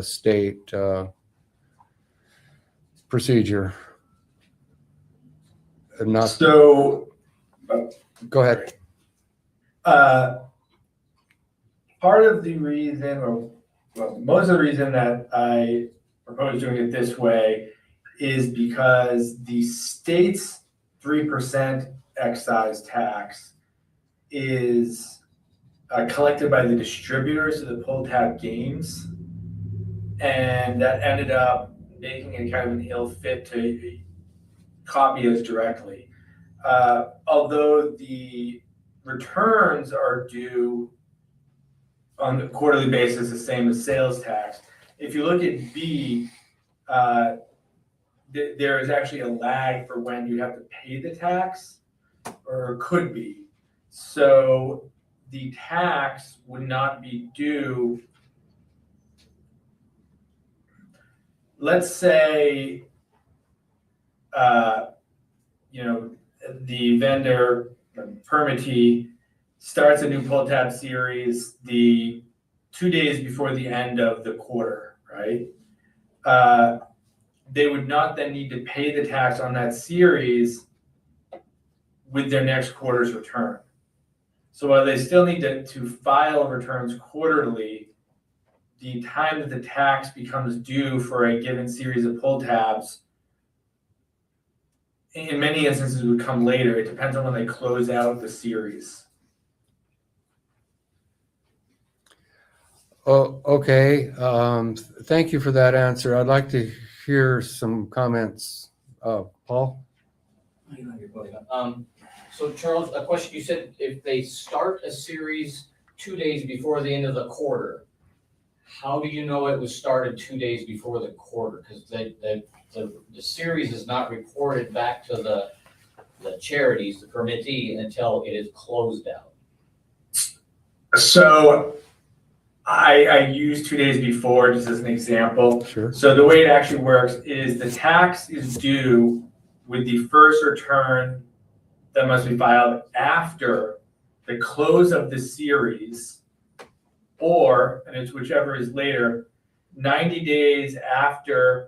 state procedure. Not so. Go ahead. Part of the reason, or well, most of the reason that I propose doing it this way is because the state's 3% excise tax is collected by the distributors of the pull tab games, and that ended up making it kind of an ill fit to copy us directly. Although the returns are due on the quarterly basis, the same as sales tax. If you look at B, there is actually a lag for when you have to pay the tax, or could be. So the tax would not be due. Let's say, the vendor, permittee, starts a new pull tab series the 2 days before the end of the quarter, right? They would not then need to pay the tax on that series with their next quarter's return. So while they still need to file returns quarterly, the time that the tax becomes due for a given series of pull tabs, in many instances, would come later. It depends on when they close out the series. Oh, okay. Thank you for that answer. I'd like to hear some comments. Paul? So Charles, a question. You said if they start a series 2 days before the end of the quarter, how do you know it was started 2 days before the quarter? Because the series is not reported back to the charities, the permittee, until it is closed out. So I use 2 days before just as an example. Sure. So the way it actually works is the tax is due with the first return that must be filed after the close of the series, or, and it's whichever is later, 90 days after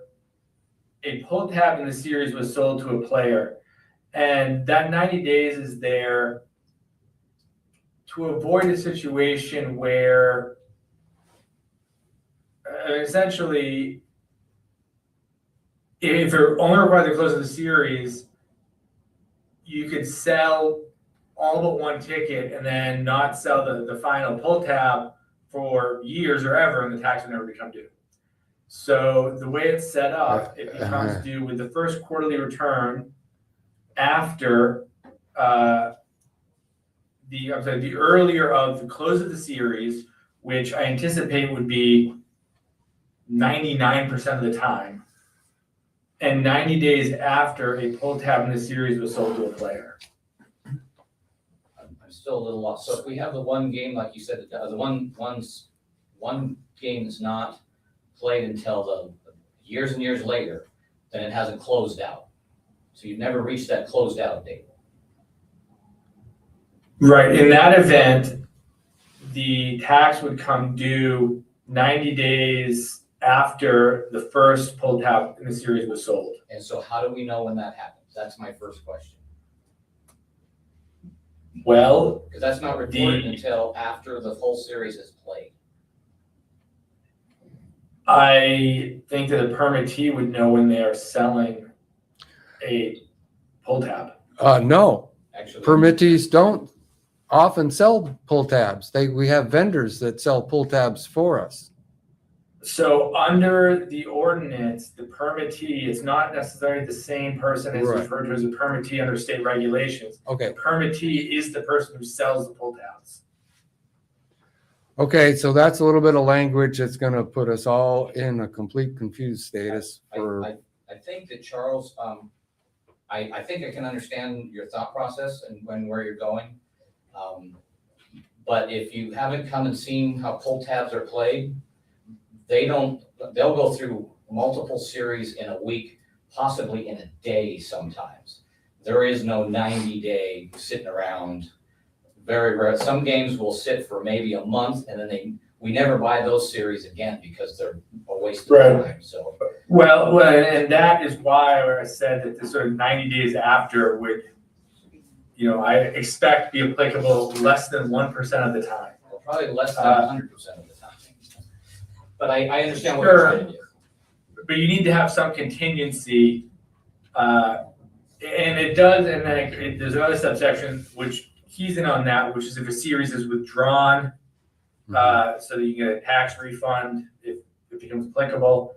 a pull tab in the series was sold to a player. And that 90 days is there to avoid a situation where essentially, if it only required the close of the series, you could sell all but one ticket and then not sell the final pull tab for years or ever, and the tax would never become due. So the way it's set up, it becomes due with the first quarterly return after the earlier of the close of the series, which I anticipate would be 99% of the time, and 90 days after a pull tab in the series was sold to a player. I'm still a little lost. So if we have the one game, like you said, the one game that's not played until the years and years later, then it hasn't closed out. So you've never reached that closed out date. Right. In that event, the tax would come due 90 days after the first pull tab in the series was sold. And so how do we know when that happens? That's my first question. Well, because that's not reported until after the full series is played. I think that a permittee would know when they are selling a pull tab. No. Actually, Permittees don't often sell pull tabs. We have vendors that sell pull tabs for us. So under the ordinance, the permittee is not necessarily the same person as referred to as a permittee under state regulations. Okay. The permittee is the person who sells the pull tabs. Okay, so that's a little bit of language that's going to put us all in a complete confused status. I think that Charles, I think I can understand your thought process and where you're going. But if you haven't come and seen how pull tabs are played, they'll go through multiple series in a week, possibly in a day sometimes. There is no 90-day sitting around. Very rare. Some games will sit for maybe a month, and then they we never buy those series again because they're a waste of Right. time, so. Well, and that is why I said that the sort of 90 days after would, I expect be applicable less than 1% of the time. Well, probably less than 100% of the time. But I understand what you're trying to do. But you need to have some contingency, and it does, and then there's another subsection which keys in on that, which is if a series is withdrawn, so that you get a tax refund if it becomes applicable.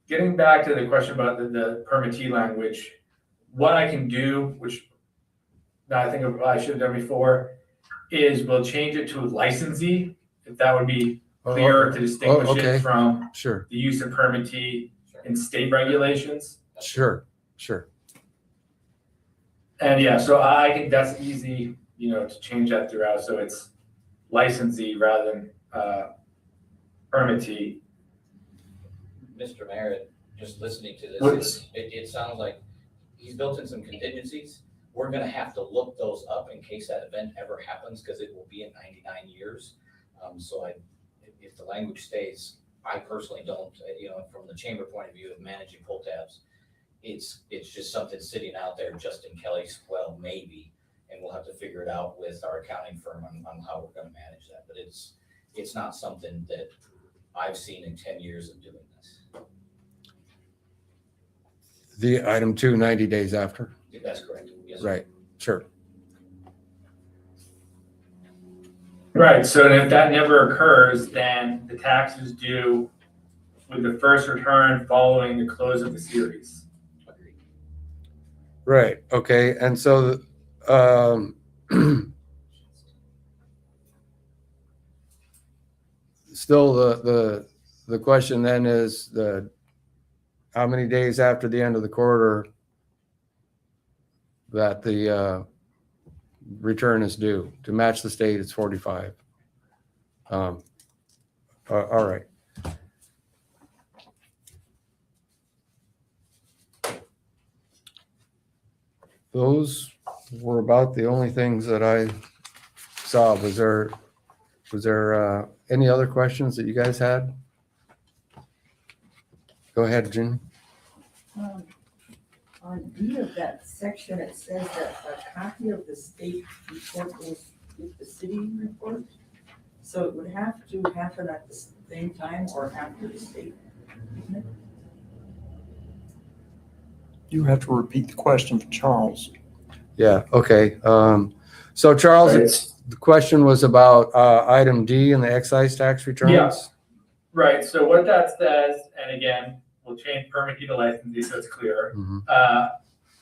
Getting back to the question about the permittee language, what I can do, which I think I should have done before, is we'll change it to licensee, if that would be clearer to distinguish okay. it from Sure, the use of permittee in state regulations. sure. And yeah, so I think that's easy, to change that throughout, so it's licensee rather than permittee. Mr. Mayor, just listening to What's- this, it sounds like he's built in some contingencies. We're gonna have to look those up in case that event ever happens, because it will be in 99 years. So if the language stays, I personally don't, from the chamber point of view of managing pull tabs, it's just something sitting out there just in Kelly's, well, maybe, and we'll have to figure it out with our accounting firm on how we're gonna manage that. But it's not something that I've seen in 10 years of doing this. The item 2, 90 days after. That's correct. Yes, sir. Right, sure. Right, so if that never occurs, then the tax is due with the first return following the close of the series. Agreed. Right, okay, and so, still the question then is how many days after the end of the quarter that the return is due? To match the state, it's 45. All right. Those were about the only things that I saw. Was there any other questions that you guys had? Go ahead, Jen. On D of that section, it says that a copy of the state report goes with the city report. So it would have to happen at the same time or after the state, isn't it? You have to repeat the question for Charles. Yeah, okay. So Charles, Right. the question was about item D in the excise tax returns? Yeah. Right, so what that says, and again, we'll change permittee to licensee so it's clearer. Mhm.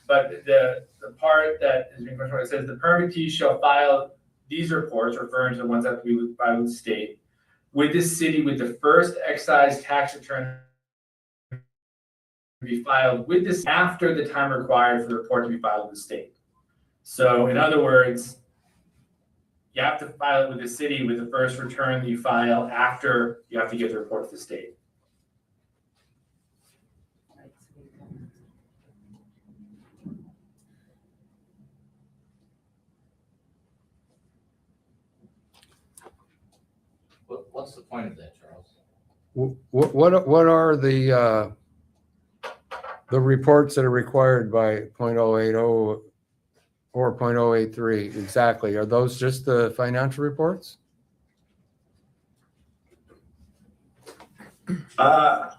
But the part that is being questioned, it says the permittee shall file these reports, referring to the ones that have to be filed with the state, with the city with the first excise tax return to be filed with this after the time required for the report to be filed with the state. So in other words, you have to file it with the city with the first return that you file after you have to give the report to the state. What's the point of that, Charles? What are the reports that are required by .080 or .083 exactly? Are those just the financial reports? Off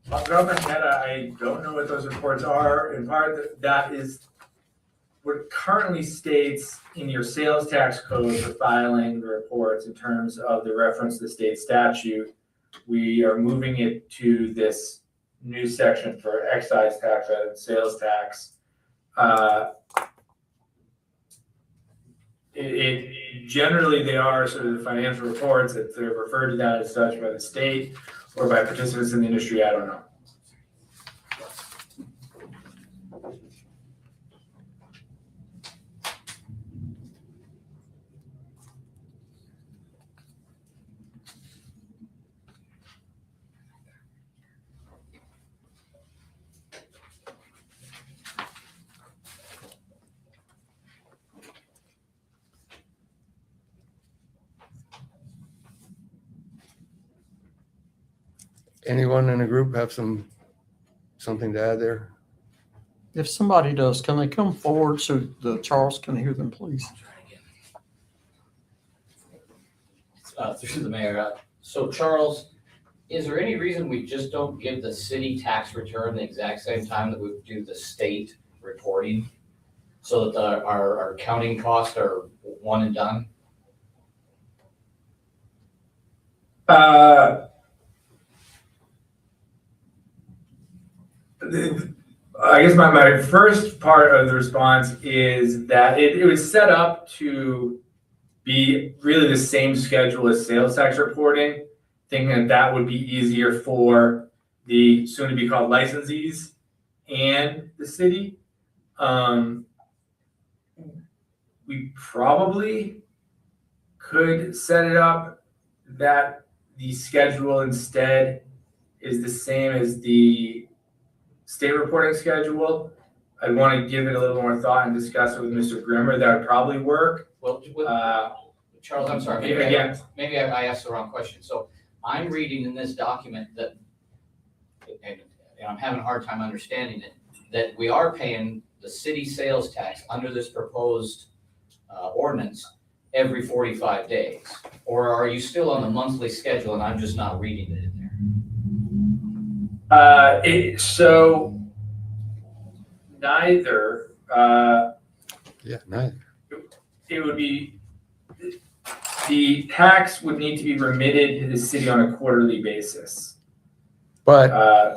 the top of my head, I don't know what those reports are. In part, that is what currently states in your sales tax code for filing the reports in terms of the reference to the state statute. We are moving it to this new section for excise tax rather than sales tax. Generally, they are sort of the financial reports, that they're referred to that as such by the state or by participants in the industry, I don't know. Anyone in the group have something to add there? If somebody does, can they come forward so the Charles can hear them, please? Through the mayor, so Charles, is there any reason we just don't give the city tax return the exact same time that we do the state reporting? So that our accounting costs are one and done? I guess my first part of the response is that it was set up to be really the same schedule as sales tax reporting, thinking that that would be easier for the soon-to-be called licensees and the city. We probably could set it up that the schedule instead is the same as the state reporting schedule. I'd want to give it a little more thought and discuss it with Mr. Grimmer. That would probably work. Well, Charles, I'm sorry, maybe I asked the wrong question. So I'm reading in this document that, and I'm having a hard time understanding it, that we are paying the city sales tax under this proposed ordinance every 45 days? Or are you still on the monthly schedule and I'm just not reading it in there? So neither. Yeah, neither. It would be, the tax would need to be remitted to the city on a quarterly basis. But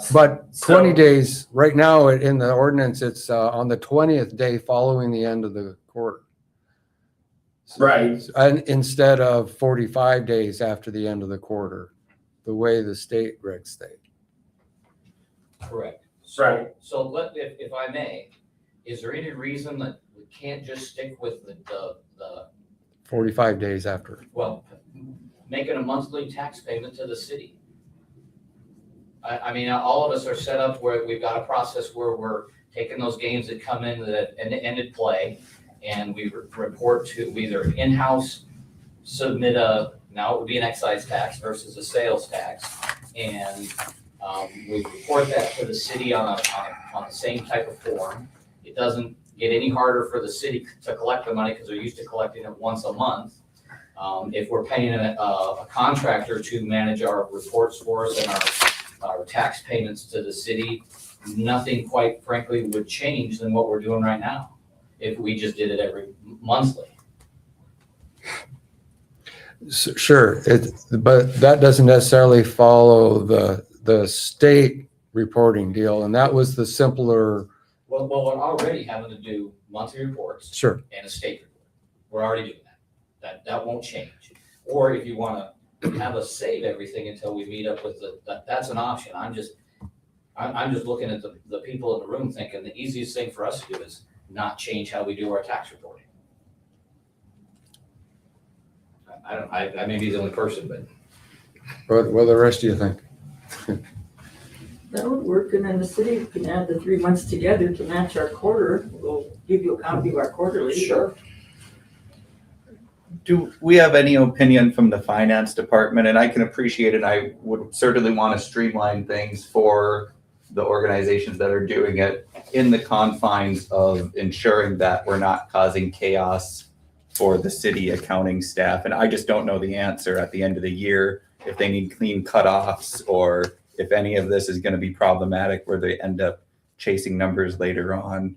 20 So- days, right now in the ordinance, it's on the 20th day following the end of the quarter. Right. And instead of 45 days after the end of the quarter, the way the state regs state. Correct. Right. So if I may, is there any reason that we can't just stick with the 45 days after. well, making a monthly tax payment to the city? I mean, all of us are set up where we've got a process where we're taking those games that come in that ended play, and we report to either in-house, submit now it would be an excise tax versus a sales tax, and we report that to the city on the same type of form. It doesn't get any harder for the city to collect the money because they're used to collecting it once a month. If we're paying a contractor to manage our reports for us and our tax payments to the city, nothing quite frankly would change than what we're doing right now if we just did it every monthly. Sure, but that doesn't necessarily follow the state reporting deal, and that was the simpler. Well, we're already having to do monthly reports Sure. and a state report. We're already doing that. That won't change. Or if you want to have us save everything until we meet up with that's an option. I'm just looking at the people in the room thinking the easiest thing for us to do is not change how we do our tax reporting. I may be the only person, but. What the rest of you think? That would work, and then the city can add the 3 months together to match our quarter. We'll give you a copy of our quarterly. Sure. Do we have any opinion from the finance department? And I can appreciate it. I would certainly want to streamline things for the organizations that are doing it in the confines of ensuring that we're not causing chaos for the city accounting staff. And I just don't know the answer at the end of the year, if they need clean cutoffs or if any of this is going to be problematic where they end up chasing numbers later on.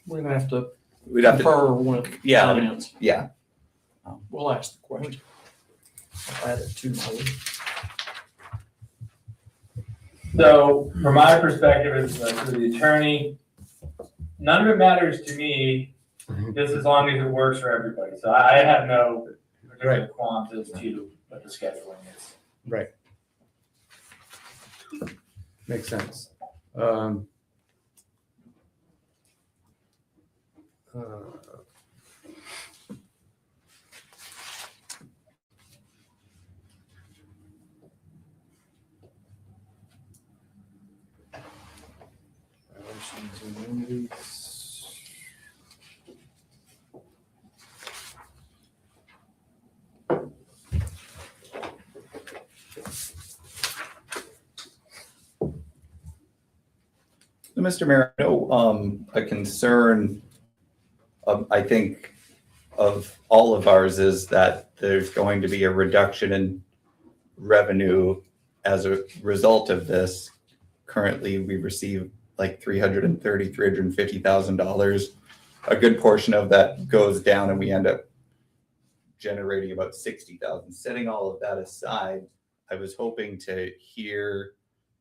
We'd have to We'd have to, confer with Yeah. finance. yeah. We'll ask the question. I'll add it to my list. So from my perspective as the attorney, none of it matters to me, just as long as it works for everybody. So I have no particular qualms as to what the scheduling is. Right. Makes sense. So, Mr. Mayor, I know a concern I think of all of ours is that there's going to be a reduction in revenue as a result of this. Currently, we receive like $350,000. A good portion of that goes down and we end up generating about 60,000. Setting all of that aside, I was hoping to hear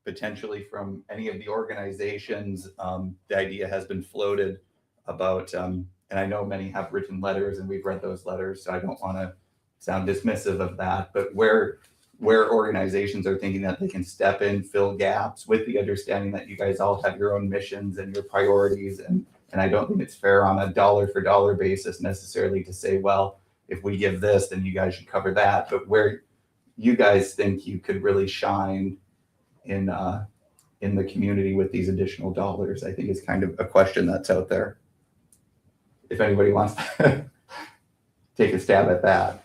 potentially from any of the organizations. The idea has been floated about, and I know many have written letters and we've read those letters, so I don't want to sound dismissive of that, but where organizations are thinking that they can step in, fill gaps with the understanding that you guys all have your own missions and your priorities. And I don't think it's fair on a dollar for dollar basis necessarily to say, well, if we give this, then you guys should cover that. But where you guys think you could really shine in the community with these additional dollars, I think is kind of a question that's out there. If anybody wants to take a stab at that.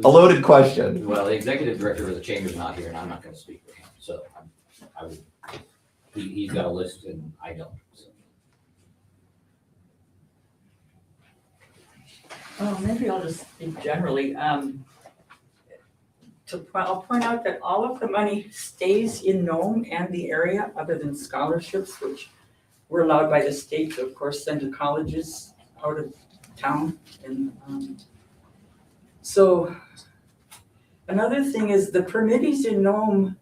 A loaded question. Well, the executive director of the chamber's not here, and I'm not gonna speak for him, so I would, he's got a list and I don't, so. Oh, maybe I'll just speak generally. I'll point out that all of the money stays in Nome and the area, other than scholarships, which we're allowed by the state to, of course, send to colleges out of town. And so another thing is the permittees in Nome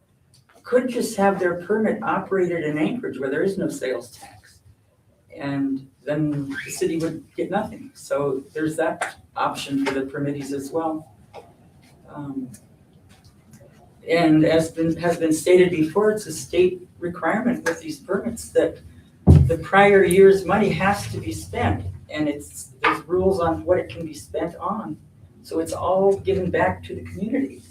could just have their permit operated in Anchorage where there is no sales tax. And then the city would get nothing. So there's that option for the permittees as well. And as has been stated before, it's a state requirement with these permits that the prior year's money has to be spent. And there's rules on what it can be spent on. So it's all given back to the community.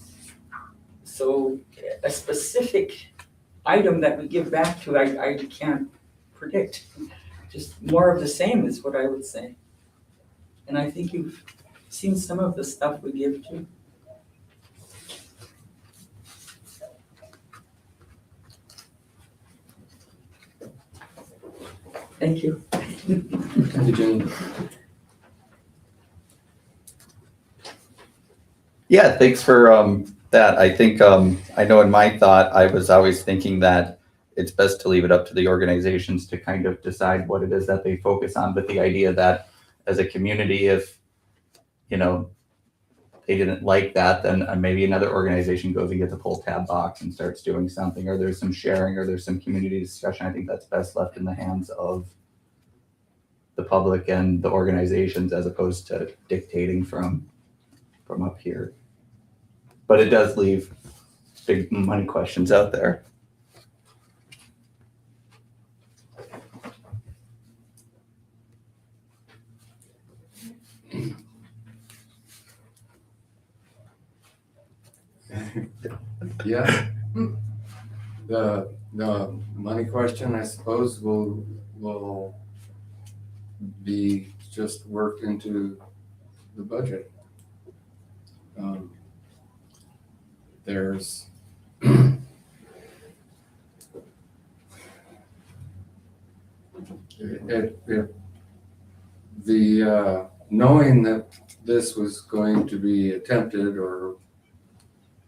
So a specific item that we give back to, I can't predict. Just more of the same is what I would say. And I think you've seen some of the stuff we give to. Thank you. Yeah, thanks for that. I think I know in my thought, I was always thinking that it's best to leave it up to the organizations to kind of decide what it is that they focus on. But the idea that as a community, if they didn't like that, then maybe another organization goes and gets a pull tab box and starts doing something, or there's some sharing, or there's some community discussion. I think that's best left in the hands of the public and the organizations as opposed to dictating from up here. But it does leave big money questions out there. Yeah. The money question, I suppose, will be just worked into the budget. There's knowing that this was going to be attempted or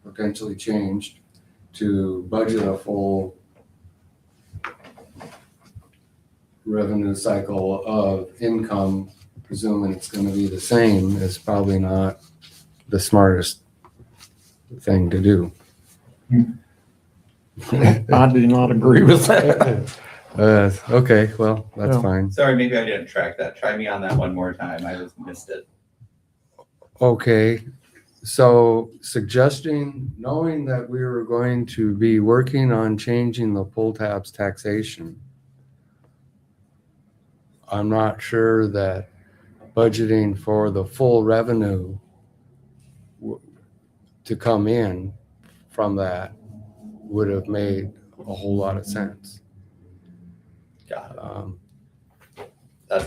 potentially changed to budget a full revenue cycle of income, presuming it's going to be the same, is probably not the smartest thing to do. I do not agree with that. Okay, well, that's Yeah. fine. Sorry, maybe I didn't track that. Try me on that one more time. I just missed it. Okay, so suggesting, knowing that we were going to be working on changing the pull tabs taxation, I'm not sure that budgeting for the full revenue to come in from that would have made a whole lot of sense. Got it. That's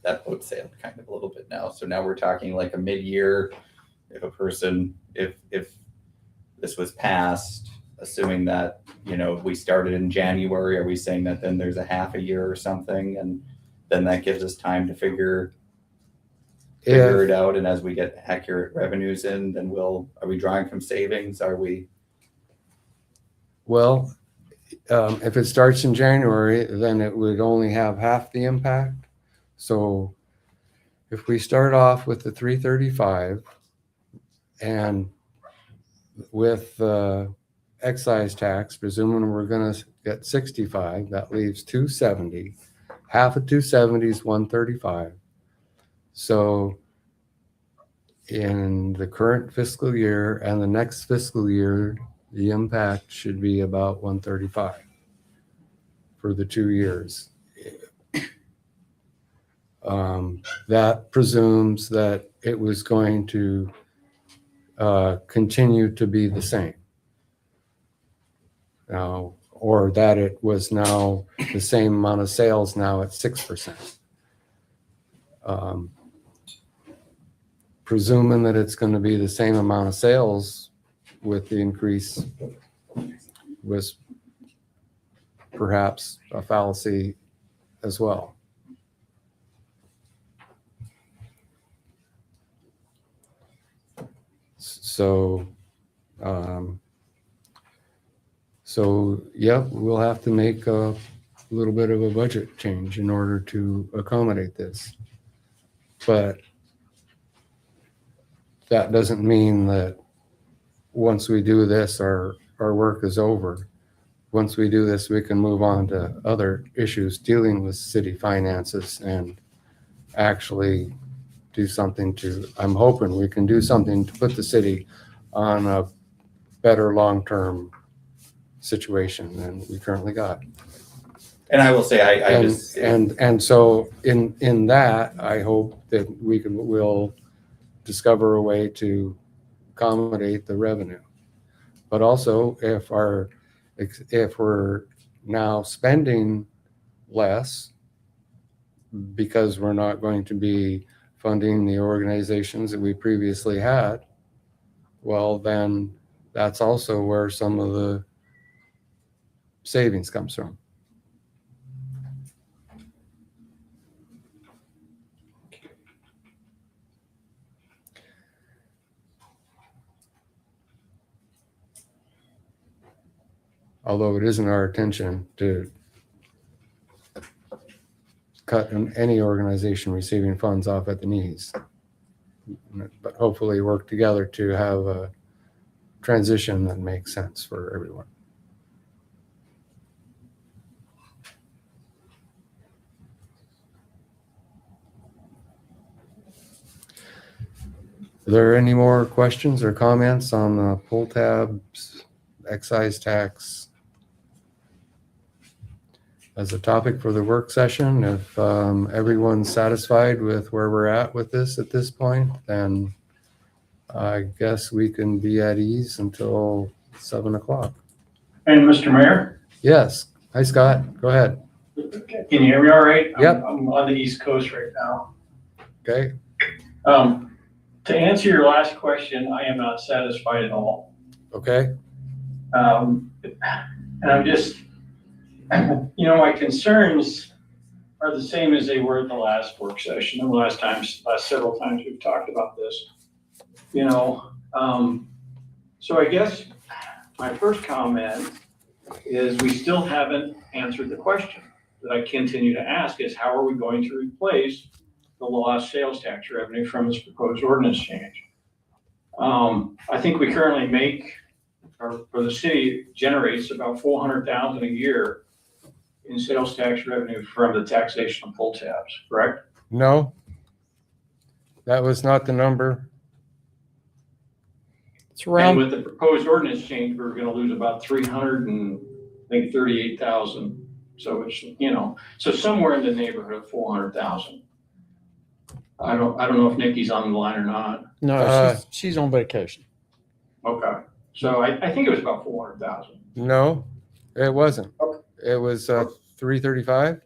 that boat sailed kind of a little bit now. So now we're talking like a mid-year, if a person, if this was passed, assuming that we started in January, are we saying that then there's a half a year or something? And then that gives us time to figure it out. And as we get accurate revenues in, then are we drawing from savings? Well, if it starts in January, then it would only have half the impact. So if we start off with the 335 and with the excise tax, presuming we're going to get 65, that leaves 270. Half of 270 is 135. So in the current fiscal year and the next fiscal year, the impact should be about 135 for the 2 years. That presumes that it was going to continue to be the same. Now, or that it was now the same amount of sales now at 6%. Presuming that it's going to be the same amount of sales with the increase was perhaps a fallacy as well. So yeah, we'll have to make a little bit of a budget change in order to accommodate this. But that doesn't mean that once we do this, our work is over. Once we do this, we can move on to other issues dealing with city finances and actually do something I'm hoping we can do something to put the city on a better long-term situation than we currently got. And I will say, and so in that, I hope that we'll discover a way to accommodate the revenue. But also, if we're now spending less because we're not going to be funding the organizations that we previously had, well, then that's also where some of the savings comes from. Although it isn't our intention to cut any organization receiving funds off at the knees, but hopefully work together to have a transition that makes sense for everyone. Are there any more questions or comments on the pull tabs, excise tax as a topic for the work session? If everyone's satisfied with where we're at with this at this point, then I guess we can be at ease until 7 o'clock. And Mr. Mayor? Yes. Hi, Scott. Go ahead. Can you hear me all right? Yep. I'm on the East Coast right now. Okay. To answer your last question, I am not satisfied at all. Okay. And I'm just, my concerns are the same as they were at the last work session and last several times we've talked about this. So I guess my first comment is we still haven't answered the question that I continue to ask is how are we going to replace the lost sales tax revenue from this proposed ordinance change? I think we currently make, or the city generates about $400,000 a year in sales tax revenue from the taxation of pull tabs, correct? No, that was not the number. It's And around, with the proposed ordinance change, we're gonna lose about 338,000. So it's, so somewhere in the neighborhood of 400,000. I don't know if Nikki's on the line or not. no, she's on vacation. Okay. So I think it was about 400,000. No, it wasn't. Okay. It was 335.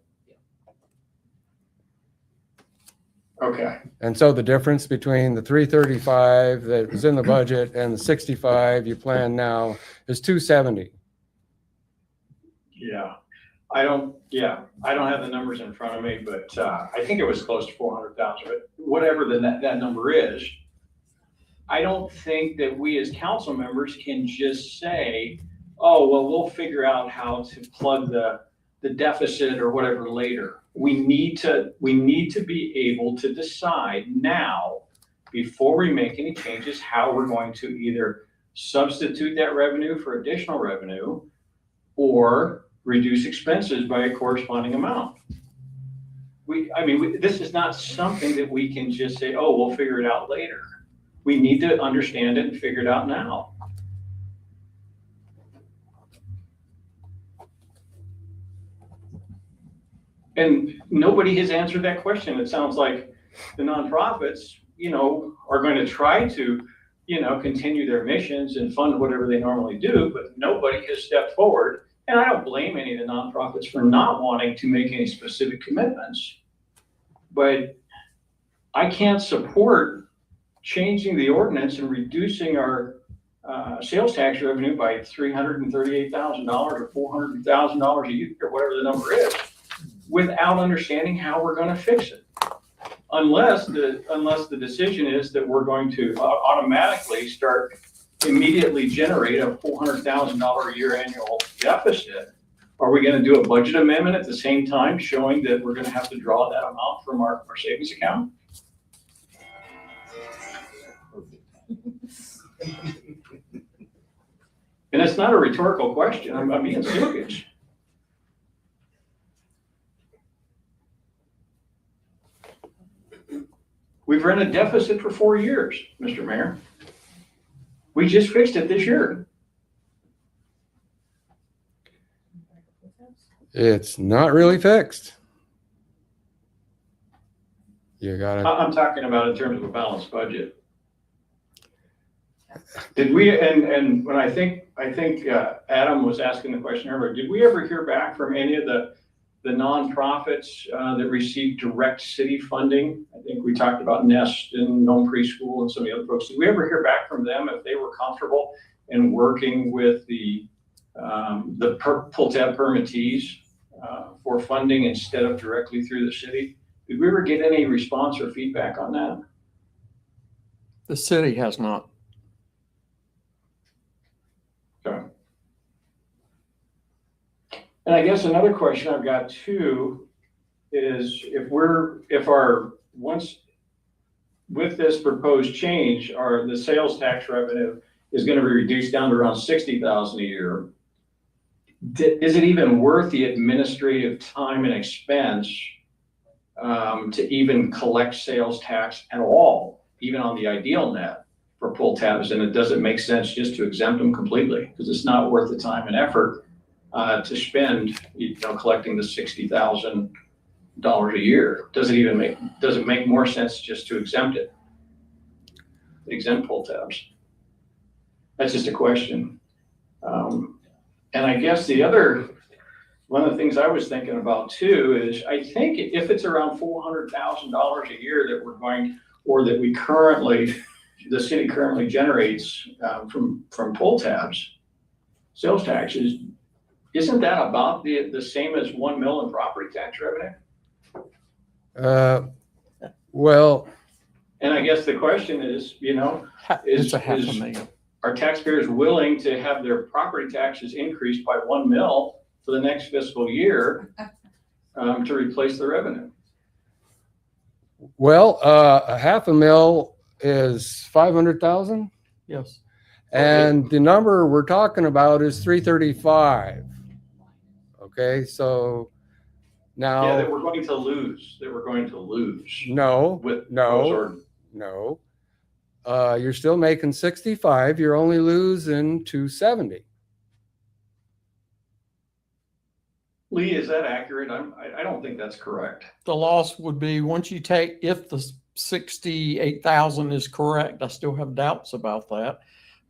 Okay. And so the difference between the 335 that was in the budget and the 65 you plan now is 270. Yeah, I don't have the numbers in front of me, but I think it was close to 400,000, but whatever that number is, I don't think that we as council members can just say, oh, well, we'll figure out how to plug the deficit or whatever later. We need to be able to decide now, before we make any changes, how we're going to either substitute that revenue for additional revenue or reduce expenses by a corresponding amount. This is not something that we can just say, oh, we'll figure it out later. We need to understand it and figure it out now. And nobody has answered that question. It sounds like the nonprofits, are going to try to, continue their missions and fund whatever they normally do, but nobody has stepped forward. And I don't blame any of the nonprofits for not wanting to make any specific commitments. But I can't support changing the ordinance and reducing our sales tax revenue by $338,000 or $400,000 a year, or whatever the number is, without understanding how we're going to fix it. Unless the decision is that we're going to automatically immediately generate a $400,000 a year annual deficit. Are we going to do a budget amendment at the same time showing that we're going to have to draw that amount from our savings account? And it's not a rhetorical question. I'm being serious. We've run a deficit for 4 years, Mr. Mayor. We just fixed it this year. It's not really fixed. You gotta, I'm talking about in terms of a balanced budget. Did we, and when I think Adam was asking the question earlier, did we ever hear back from any of the nonprofits that receive direct city funding? I think we talked about Nest and Nome Preschool and some of the other folks. Did we ever hear back from them if they were comfortable in working with the pull tab permittees for funding instead of directly through the city? Did we ever get any response or feedback on that? The city has not. Okay. And I guess another question I've got too is with this proposed change, the sales tax revenue is going to be reduced down to around $60,000 a year. Is it even worth the administrative time and expense to even collect sales tax at all, even on the ideal net for pull tabs? And it doesn't make sense just to exempt them completely, because it's not worth the time and effort to spend, collecting the $60,000 a year. Does it make more sense just to exempt pull tabs? That's just a question. And I guess one of the things I was thinking about too is, I think if it's around $400,000 a year that we're going, or that the city currently generates from pull tabs, sales taxes, isn't that about the same as $1 million in property tax revenue? well, And I guess the question is, It's a $500,000. are taxpayers willing to have their property taxes increased by $1 million for the next fiscal year to replace the revenue? well, a $500,000 is 500,000. Yes. And the number we're talking about is 335. Okay, so now. Yeah, that we're going to lose. No, With no, no. You're still making 65. You're only losing 270. Lee, is that accurate? I don't think that's correct. The loss would be, once you take, if the 68,000 is correct, I still have doubts about that.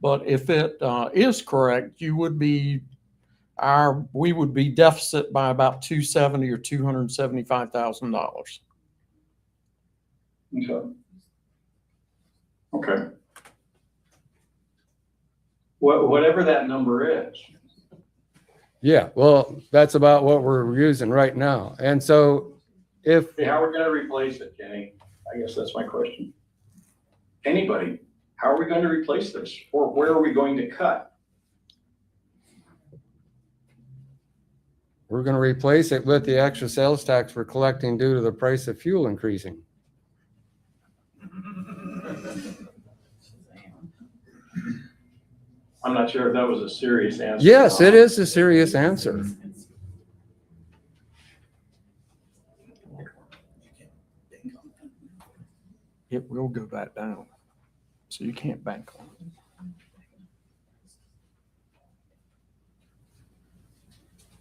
But if it is correct, we would be deficit by about $270,000 or $275,000. Okay. Whatever that number is. Yeah, well, that's about what we're using right now. And so if, Okay, how are we gonna replace it, Kenny? I guess that's my question. Anybody, how are we going to replace this? Or where are we going to cut? we're gonna replace it with the extra sales tax we're collecting due to the price of fuel increasing. I'm not sure if that was a serious answer. Yes, it is a serious answer. It will go back down. So you can't bank on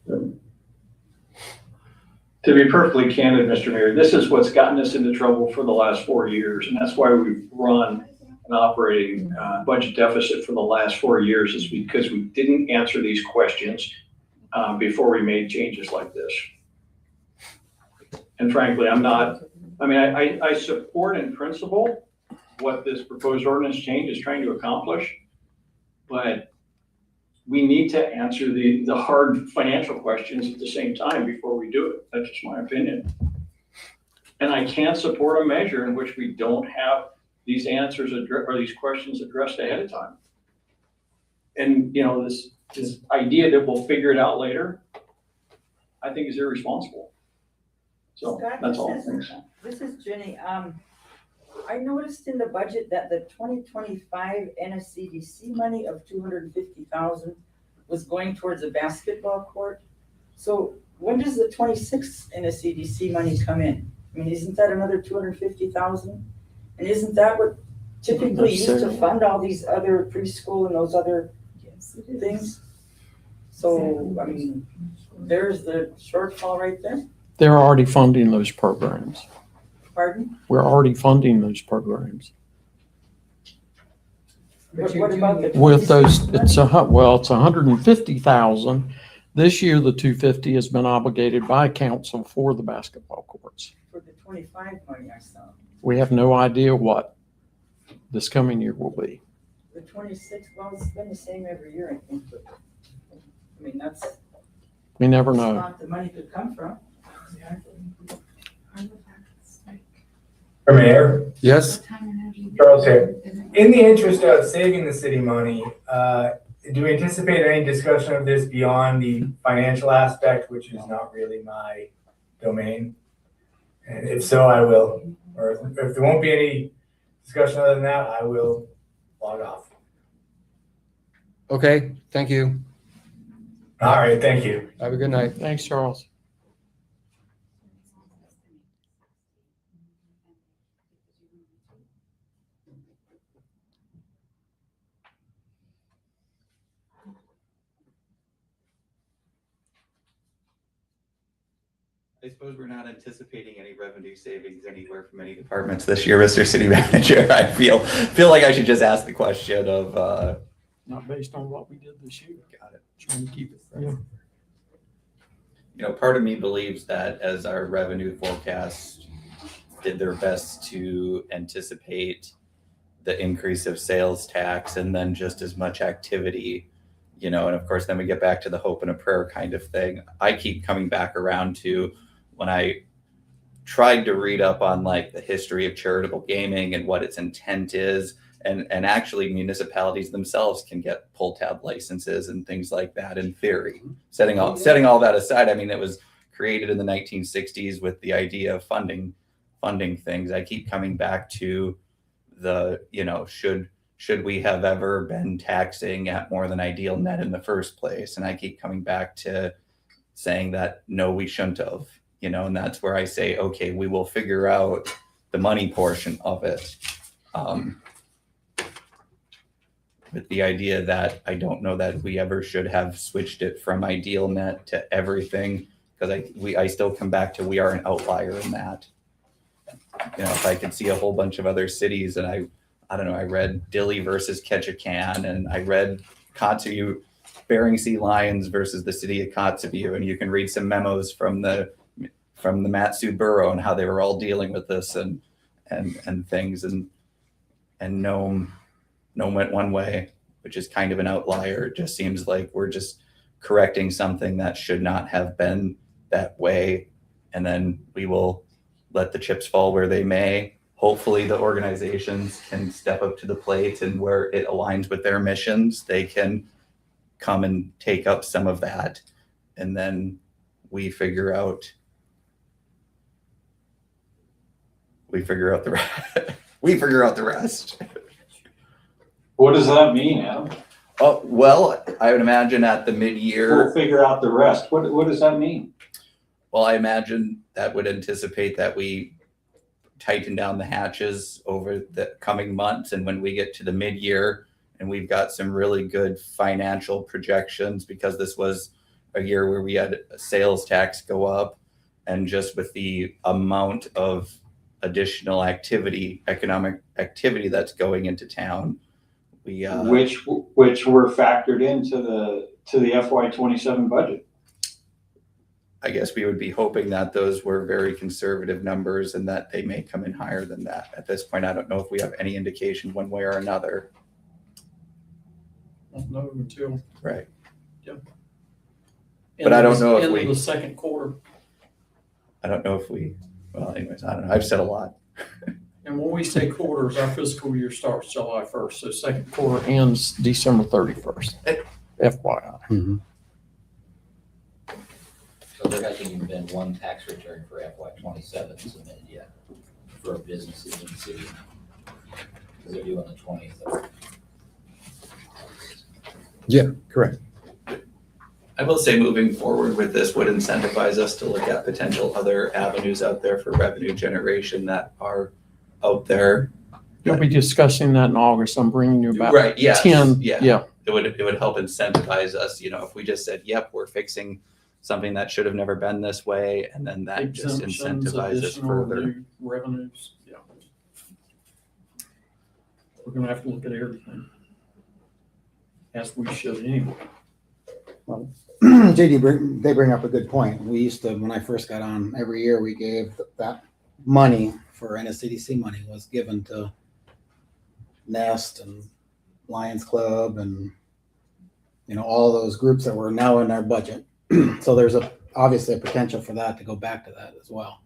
it. To be perfectly candid, Mr. Mayor, this is what's gotten us into trouble for the last 4 years. And that's why we've run an operating budget deficit for the last 4 years, is because we didn't answer these questions before we made changes like this. And frankly, I support in principle what this proposed ordinance change is trying to accomplish, but we need to answer the hard financial questions at the same time before we do it. That's just my opinion. And I can't support a measure in which we don't have these answers or these questions addressed ahead of time. And, this idea that we'll figure it out later, I think is irresponsible. So Scott, that's all. this Thanks. This is Jenny. I noticed in the budget that the 2025 NSCDC money of 250,000 was going towards a basketball court. So when does the 26th NSCDC money come in? I mean, isn't that another 250,000? And isn't that what typically used to fund all these other preschool and those other things? So, I mean, there's the shortfall right there. They're already funding those programs. Pardon? We're already funding those programs. What about the With those, 26th it's money? it's 150,000. This year, the 250 has been obligated by council for the basketball courts. For the 25 money I saw. We have no idea what this coming year will be. The 26th, well, it's been the same every year, I think. But, I mean, that's We never know. not the money could come from. Mayor, Yes, Charles here. In the interest of saving the city money, do we anticipate any discussion of this beyond the financial aspect, which is not really my domain? And if so, I will. Or if there won't be any discussion other than that, I will log off. okay, thank you. All right, thank you. Have a good night. Thanks, Charles. I suppose we're not anticipating any revenue savings anywhere from any departments this year, Mr. City Manager. I feel like I should just ask the question of, Not based on what we did this year. got it. Trying to keep it. Yeah. Part of me believes that as our revenue forecast did their best to anticipate the increase of sales tax and then just as much activity, and of course, then we get back to the hope and a prayer kind of thing. I keep coming back around to when I tried to read up on like the history of charitable gaming and what its intent is. And actually municipalities themselves can get pull tab licenses and things like that in theory. Setting all that aside, I mean, it was created in the 1960s with the idea of funding things. I keep coming back to the, should we have ever been taxing at more than ideal net in the first place? And I keep coming back to saying that, no, we shouldn't have, and that's where I say, okay, we will figure out the money portion of it. With the idea that I don't know that we ever should have switched it from ideal net to everything, because I still come back to we are an outlier in that. If I could see a whole bunch of other cities, and I don't know, I read Dilley versus Ketchikan, and I read Kotzebue, Bering Sea Lions versus the city of Kotzebue, and you can read some memos from the Matsu Borough and how they were all dealing with this and things, and Nome went one way, which is kind of an outlier. It just seems like we're just correcting something that should not have been that way. And then we will let the chips fall where they may. Hopefully the organizations can step up to the plate, and where it aligns with their missions, they can come and take up some of that. And then we figure out the rest. We figure out the rest. What does that mean, Adam? Oh, well, I would imagine at the We'll mid-year, figure out the rest. What does that mean? well, I imagine that would anticipate that we tighten down the hatches over the coming months. And when we get to the mid-year and we've got some really good financial projections, because this was a year where we had a sales tax go up, and just with the amount of additional activity, economic activity that's going into town, we Which were factored into the FY27 budget. I guess we would be hoping that those were very conservative numbers and that they may come in higher than that. At this point, I don't know if we have any indication one way or another. Won't know until. Right. Yep. But I don't know if End we- of the second quarter. I don't know if we, well, anyways, I don't know. I've said a lot. And when we say quarters, our fiscal year starts July 1st, so second quarter ends December 31st. FYI. Mhm. So there hasn't even been one tax return for FY27 submitted yet for businesses in the city. They're due on the 23rd. Yeah, correct. I will say moving forward with this would incentivize us to look at potential other avenues out there for revenue generation that are out there. You'll be discussing that in August. I'm bringing you about Right, yes, 10. yeah. It would help incentivize us, if we just said, yep, we're fixing something that should have never been this way, and then that just Exemptions, incentivizes additional further. new revenues. Yeah. We're gonna have to look at everything. As we should anyway. They bring up a good point. We used to, when I first got on, every year we gave that money for NSCDC money was given to Nest and Lions Club and, all those groups that were now in our budget. So there's obviously a potential for that to go back to that as well.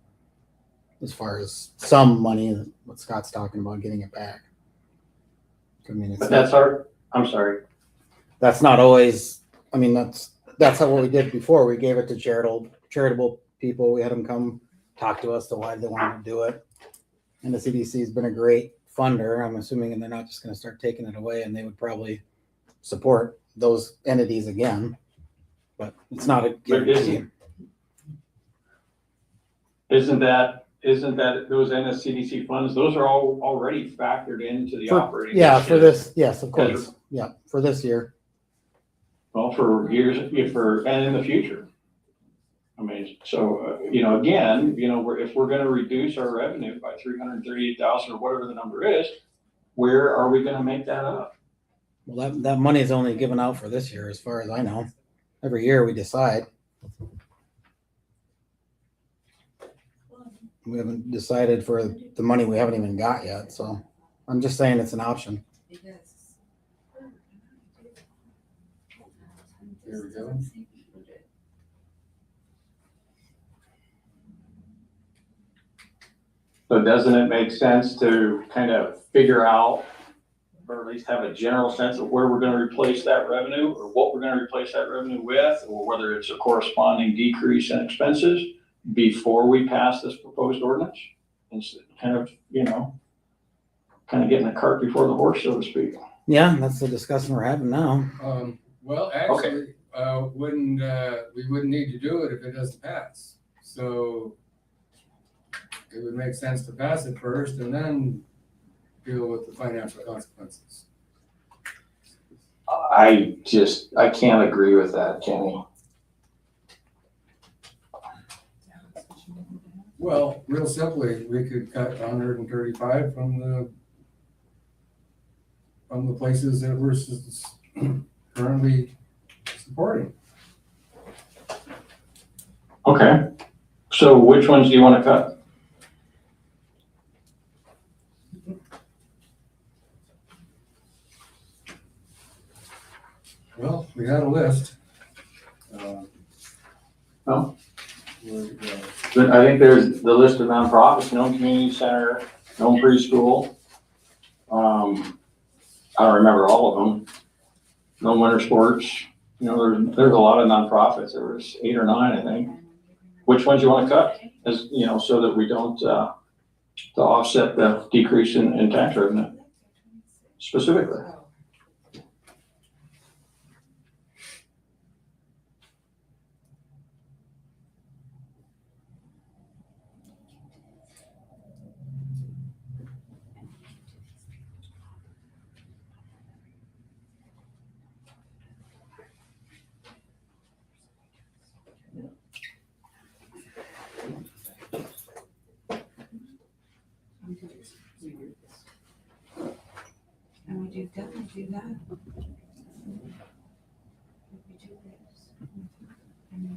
As far as some money, what Scott's talking about, getting it back. I mean, But I'm sorry. that's not always, that's how what we did before. We gave it to charitable people. We had them come talk to us to why they wanted to do it. And the CDC has been a great funder, I'm assuming, and they're not just going to start taking it away, and they would probably support those entities again. But it's not a guarantee. Isn't that those NSCDC funds, those are all already factored into the operating? Yeah, budget? for this, yes, of course. Yeah, for this year. Well, for years, and in the future. So, again, if we're gonna reduce our revenue by 338,000 or whatever the number is, where are we gonna make that up? Well, that money is only given out for this year, as far as I know. Every year we decide. We haven't decided for the money we haven't even got yet, so I'm just saying it's an option. There we go. So doesn't it make sense to kind of figure out, or at least have a general sense of where we're gonna replace that revenue, or what we're gonna replace that revenue with, or whether it's a corresponding decrease in expenses before we pass this proposed ordinance? And kind of getting the cart before the horse, so to speak. Yeah, that's the discussion we're having now. Well, actually, we wouldn't need to do it if it doesn't pass. So it would make sense to pass it first and then deal with the financial consequences. I can't agree with that, Kenny. Well, real simply, we could cut 135 from the places that we're currently supporting. Okay, so which ones do you want to cut? Well, we had a list. Well, I think there's the list of nonprofits, Nome Community Center, Nome Preschool. I don't remember all of them. Nome Winter Sports, you know, there's a lot of nonprofits. There was 8 or 9, I think. Which ones you want to cut, as you know, so that we don't to offset the decrease in tax revenue specifically. And we do definitely do that. I know.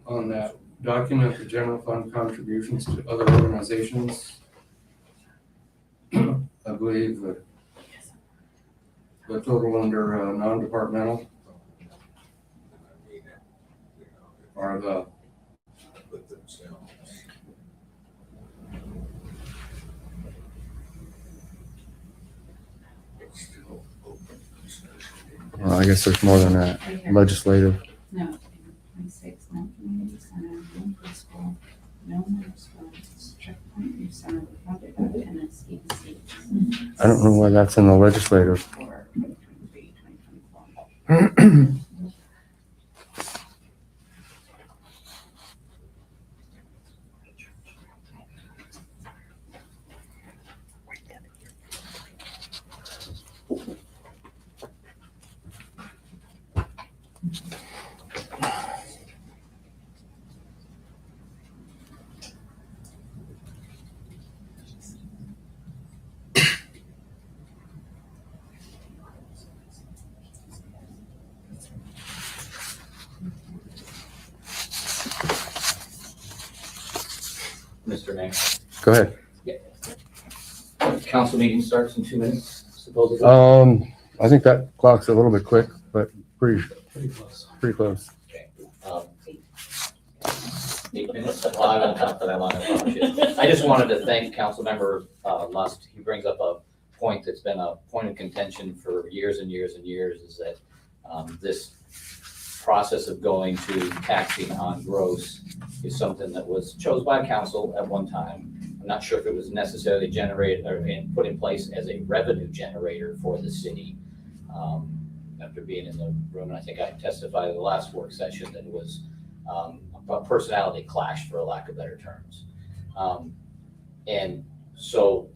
On that document, the general fund contributions to other organizations, I believe that the total under non-departmental are the well, I guess there's more than that. Right here. Legislative. No, 26, no community center, no preschool, no middle school, checkpoint youth center, funded by NSEC. I don't know why that's in the legislative. For 2023, 2024. Mr. Mayor. Go ahead. Council meeting starts in 2 minutes, supposedly. I think that clock's a little bit quick, but pretty close. Okay. 8 minutes. Well, I don't count for that long, I promise you. I just wanted to thank Councilmember Lust. He brings up a point that's been a point of contention for years and years and years, is that this process of going to taxing on gross is something that was chosen by council at one time. I'm not sure if it was necessarily generated or put in place as a revenue generator for the city. After being in the room, and I think I testified at the last work session that it was a personality clash, for a lack of better terms. And so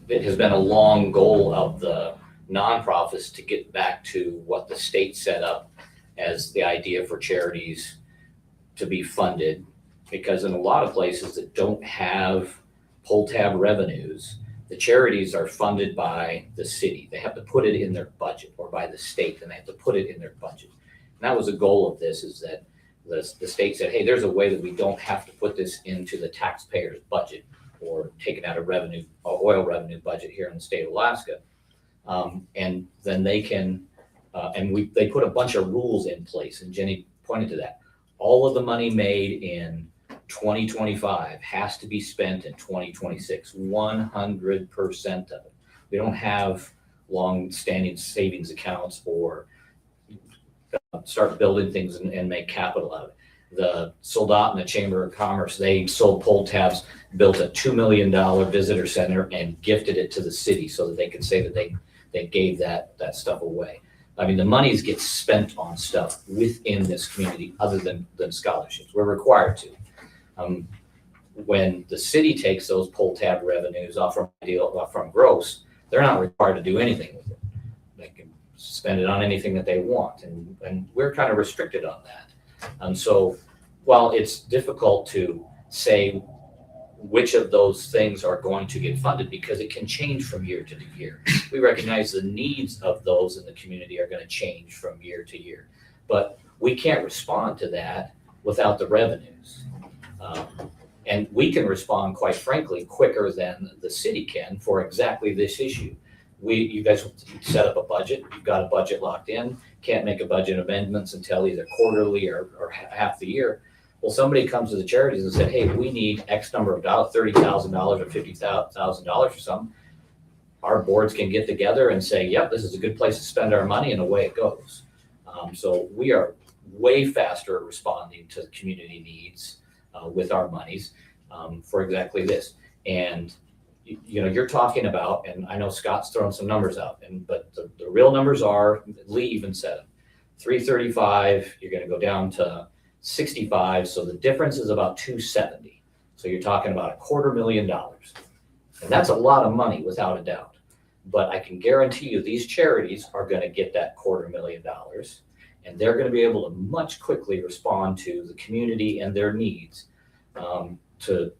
it has been a long goal of the nonprofits to get back to what the state set up as the idea for charities to be funded, because in a lot of places that don't have pull tab revenues, the charities are funded by the city. They have to put it in their budget, or by the state, and they have to put it in their budget. And that was the goal of this, is that the state said, hey, there's a way that we don't have to put this into the taxpayer's budget or take it out of revenue, oil revenue budget here in the state of Alaska. And then they can, they put a bunch of rules in place, and Jenny pointed to that. All of the money made in 2025 has to be spent in 2026, 100% of it. We don't have long-standing savings accounts or start building things and make capital out of it. The Soldat and the Chamber of Commerce, they sold pull tabs, built a $2 million visitor center and gifted it to the city so that they could say that they gave that stuff away. I mean, the monies get spent on stuff within this community other than scholarships. We're required to. When the city takes those pull tab revenues off from gross, they're not required to do anything with it. They can spend it on anything that they want, and we're kind of restricted on that. And so while it's difficult to say which of those things are going to get funded because it can change from year to year, we recognize the needs of those in the community are going to change from year to year. But we can't respond to that without the revenues. And we can respond, quite frankly, quicker than the city can for exactly this issue. You guys set up a budget, you've got a budget locked in, can't make a budget amendments until either quarterly or half the year. Well, somebody comes to the charities and said, hey, we need X number of dollars, $30,000 or $50,000 or something. Our boards can get together and say, yep, this is a good place to spend our money, and away it goes. So we are way faster at responding to community needs with our monies for exactly this. And you're talking about, and I know Scott's thrown some numbers out, but the real numbers are, Lee even said it, 335, you're going to go down to 65, so the difference is about 270. So you're talking about $250,000, and that's a lot of money without a doubt. But I can guarantee you these charities are going to get that $250,000, and they're going to be able to much quickly respond to the community and their needs to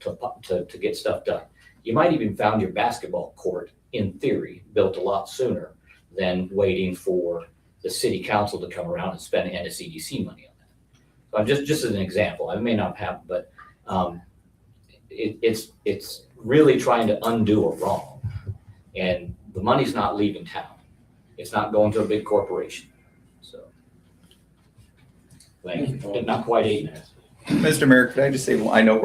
get stuff done. You might even found your basketball court, in theory, built a lot sooner than waiting for the city council to come around and spend NSCDC money on that. So I'm just as an example. It may not happen, but it's really trying to undo a wrong. And the money's not leaving town. It's not going to a big corporation. So, thank you. Not quite 8 minutes. Mr. Mayor, could I just say, I know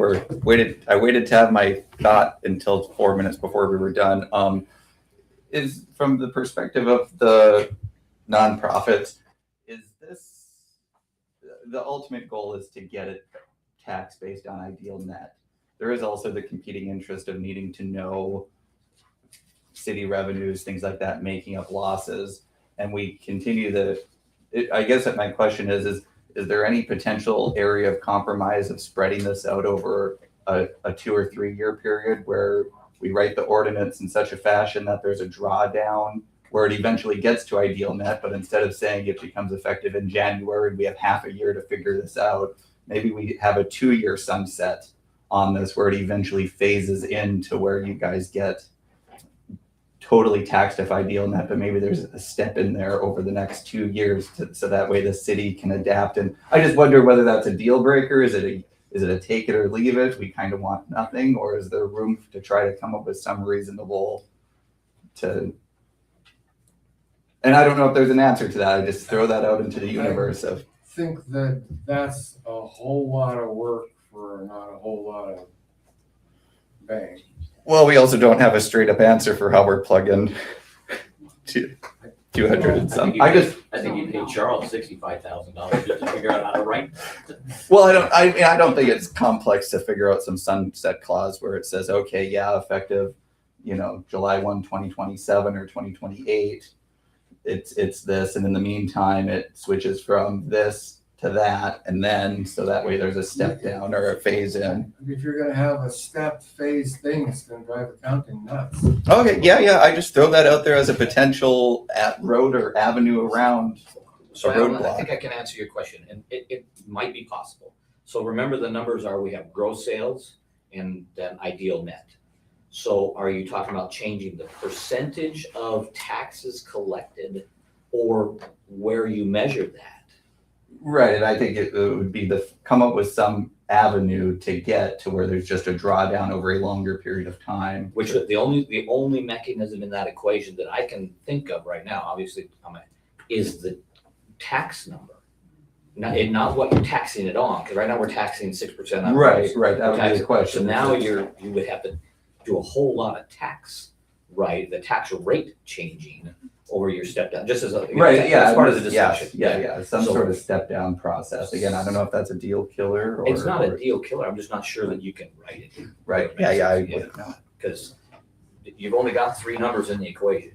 I waited to have my thought until 4 minutes before we were done. Is from the perspective of the nonprofits, is this, the ultimate goal is to get it tax based on ideal net. There is also the competing interest of needing to know city revenues, things like that, making up losses. And we continue I guess that my question is there any potential area of compromise of spreading this out over a 2 or 3 year period where we write the ordinance in such a fashion that there's a drawdown where it eventually gets to ideal net, but instead of saying it becomes effective in January, we have half a year to figure this out. Maybe we have a 2-year sunset on this where it eventually phases into where you guys get totally taxed if ideal net, but maybe there's a step in there over the next 2 years so that way the city can adapt. And I just wonder whether that's a deal breaker. Is it a take it or leave it? We kind of want nothing, or is there room to try to come up with some reasonable and I don't know if there's an answer to that. I just throw that out into the universe of. I think that that's a whole lot of work for not a whole lot of bang. Well, we also don't have a straight up answer for how we're plugging 200 and some. I think you paid Charles $65,000 just to figure out how to write. Well, I don't think it's complex to figure out some sunset clause where it says, okay, yeah, effective, July 1, 2027 or 2028. It's this, and in the meantime, it switches from this to that, and then so that way there's a step down or a phase in. If you're gonna have a step phase thing, it's gonna drive accounting nuts. Okay, yeah, I just throw that out there as a potential road or avenue around So a Alan, roadblock. I think I can answer your question, and it might be possible. So remember, the numbers are, we have gross sales and then ideal net. So are you talking about changing the percentage of taxes collected or where you measure that? Right, and I think it would be come up with some avenue to get to where there's just a drawdown over a longer period of time. Which the only mechanism in that equation that I can think of right now, obviously, is the tax number. Not what you're taxing it on, because right now we're taxing 6% on Right, that would be the question. So now you would have to do a whole lot of tax, right? The tax rate changing over your step down, just as a Right, yeah, that's part of the discussion. Yeah, some sort of step down process. Again, I don't know if that's a deal killer or. It's not a deal killer. I'm just not sure that you can write it. Right, yeah, I would not. Because you've only got 3 numbers in the equation.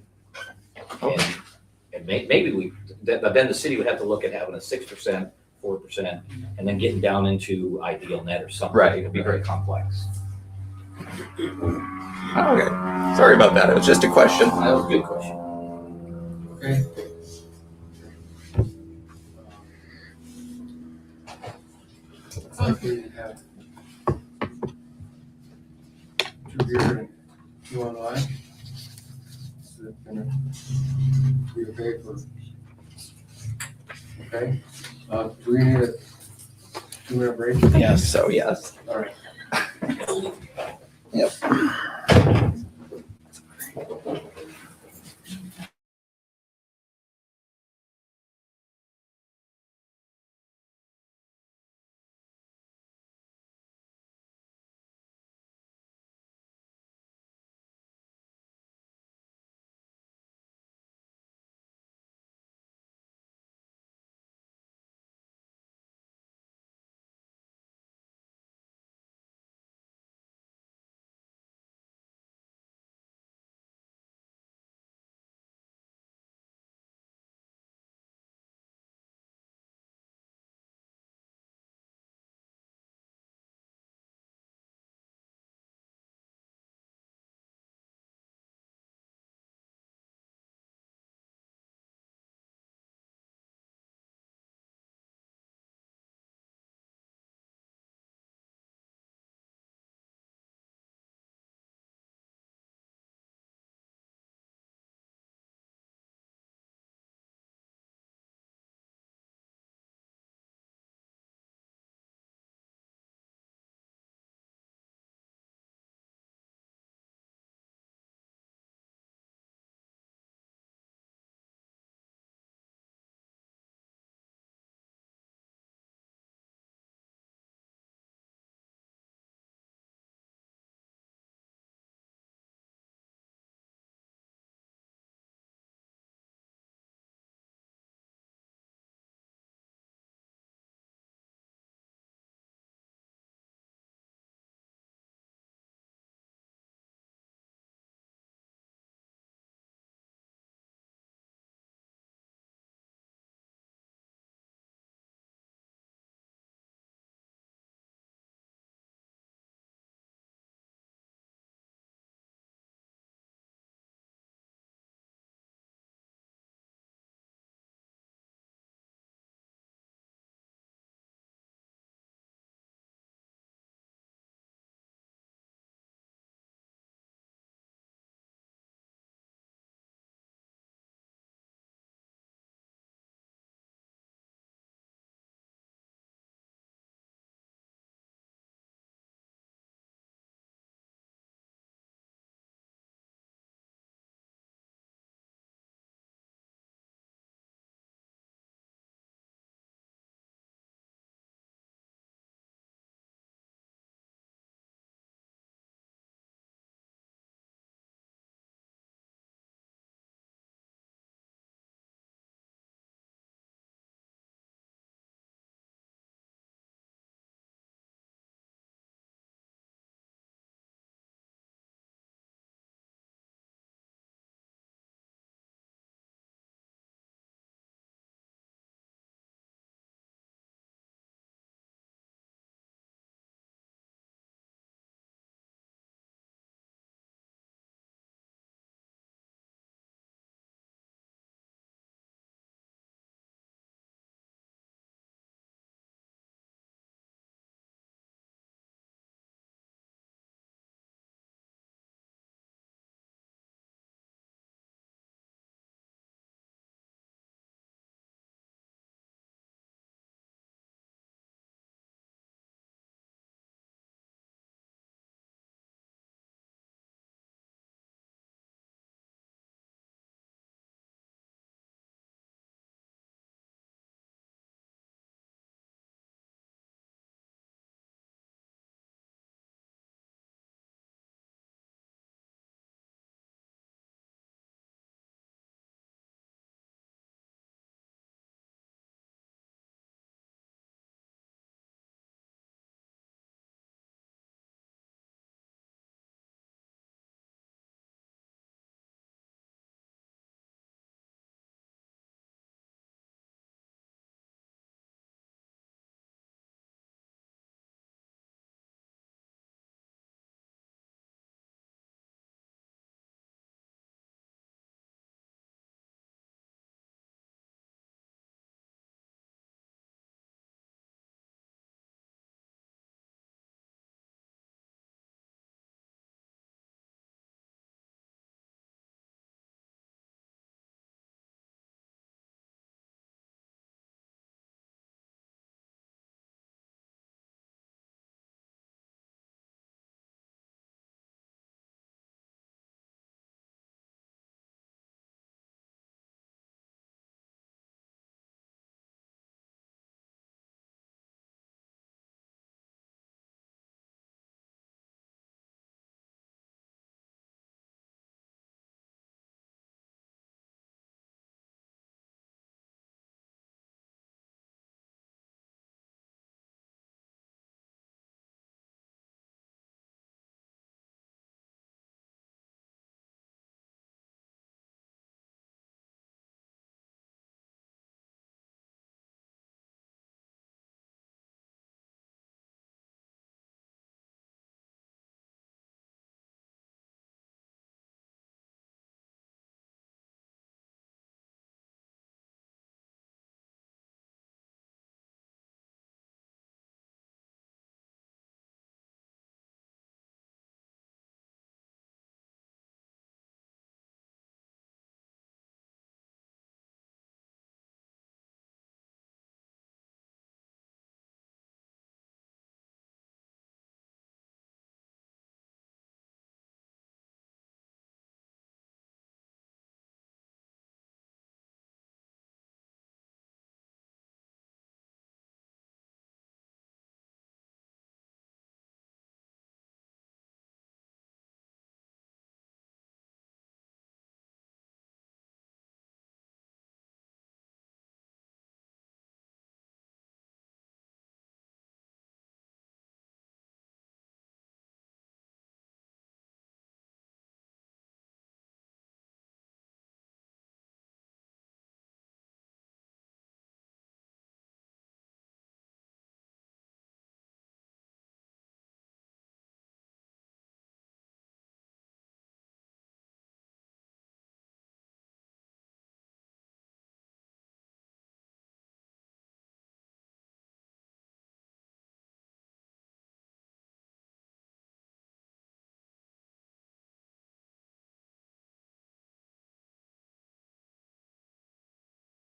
And maybe but then the city would have to look at having a 6%, 4%, and then getting down into ideal net or something. Right. It'd be very complex. Okay. Sorry about that. It was just a question. That was a good question. Okay. Like we have two here and two online. Is it gonna be okay for? Okay, do we need a 2-minute break? Yes. So yes. All right.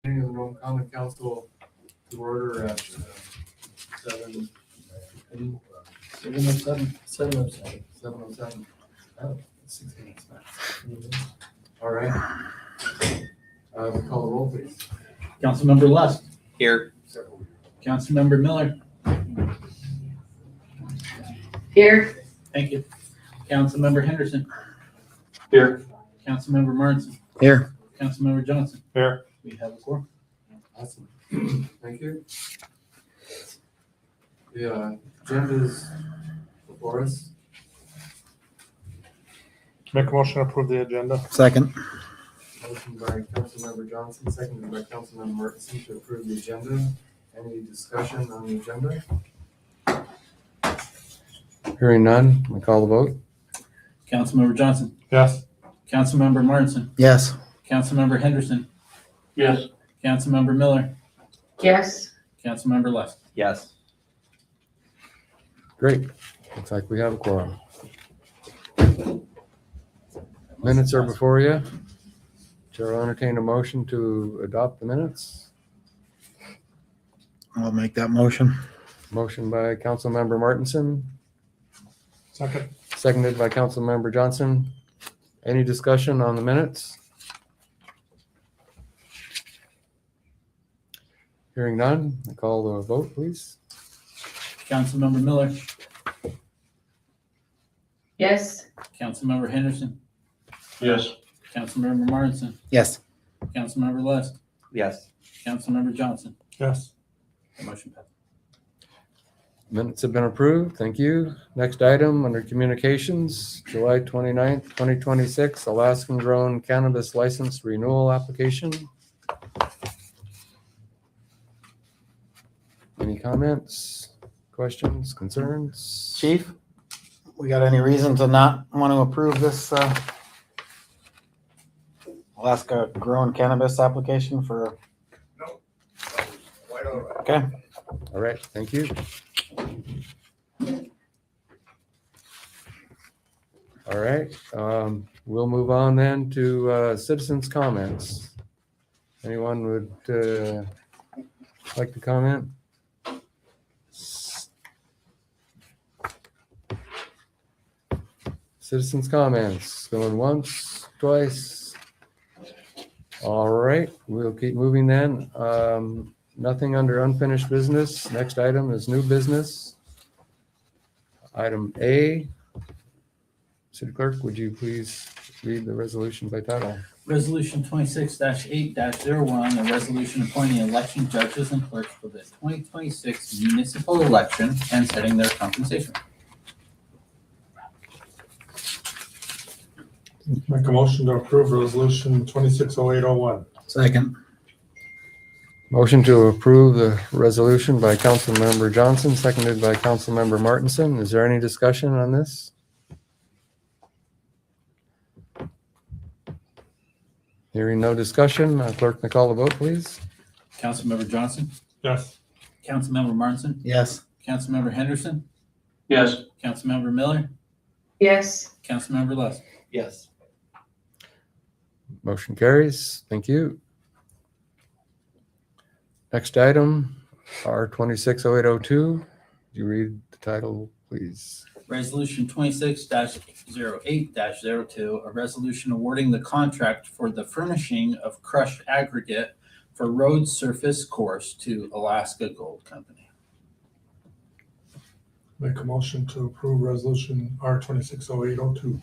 Meeting of the Nome Common Council to order at 7:07. 7:07. Oh, 6 minutes back. All right. We call the roll, please. Councilmember Lust, Here. Councilmember Miller, Here. thank you. Councilmember Henderson, Here. Councilmember Martinson, Here. Councilmember Johnson. Here. We have a quorum. Awesome. Thank you. The agenda's before us. Make a motion to approve the agenda. Second. Motion by Councilmember Johnson, seconded by Councilmember Martinson to approve the agenda. Any discussion on the agenda? Hearing none, we call the vote. Councilmember Johnson, Yes. Councilmember Martinson, Yes. Councilmember Henderson, Yes. Councilmember Miller, Yes. Councilmember Lust. Yes. Great. Looks like we have a quorum. Minutes are before you. Chair will entertain a motion to adopt the minutes. I'll make that motion. Motion by Councilmember Martinson, Second. seconded by Councilmember Johnson. Any discussion on the minutes? Hearing none, I call the vote, please. Councilmember Miller, Yes. Councilmember Henderson, Yes. Councilmember Martinson, Yes. Councilmember Lust, Yes. Councilmember Johnson. Yes. The motion passed. Minutes have been approved. Thank you. Next item under communications, July 29th, 2026, Alaskan grown cannabis license renewal application. Any comments, questions, concerns? Chief, we got any reason to not want to approve this Alaska grown cannabis application for? No. Why don't I? Okay. All right, thank you. All right, we'll move on then to citizens' comments. Anyone would like to comment? Citizens' comments, going once, twice. All right, we'll keep moving then. Nothing under unfinished business. Next item is new business. Item A. City Clerk, would you please read the resolution by title? Resolution 26-8-01, a resolution appointing election judges and clerks for the 2026 municipal election and setting their compensation. Make a motion to approve resolution 260801. Second. Motion to approve the resolution by Councilmember Johnson, seconded by Councilmember Martinson. Is there any discussion on this? Hearing no discussion, clerk may call the vote, please. Councilmember Johnson, Yes. Councilmember Martinson, Yes. Councilmember Henderson, Yes. Councilmember Miller, Yes. Councilmember Lust. Yes. Motion carries. Thank you. Next item, R 260802. Would you read the title, please? Resolution 26-08-02, a resolution awarding the contract for the furnishing of crushed aggregate for road surface course to Alaska Gold Company. Make a motion to approve resolution R 260802.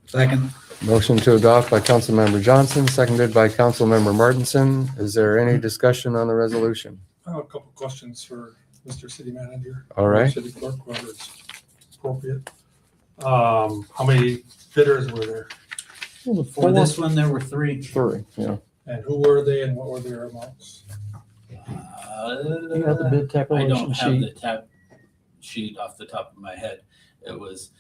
Second. Motion to adopt by Councilmember Johnson, seconded by Councilmember Martinson. Is there any discussion on the resolution? I have a couple questions for Mr. City Manager. All right. City Clerk, whoever is appropriate. How many bidders were there? For this one, there were three. Three, yeah. And who were they and what were their amounts? You have the bid I tabulation don't have sheet. the tab sheet off the top of my head. It was,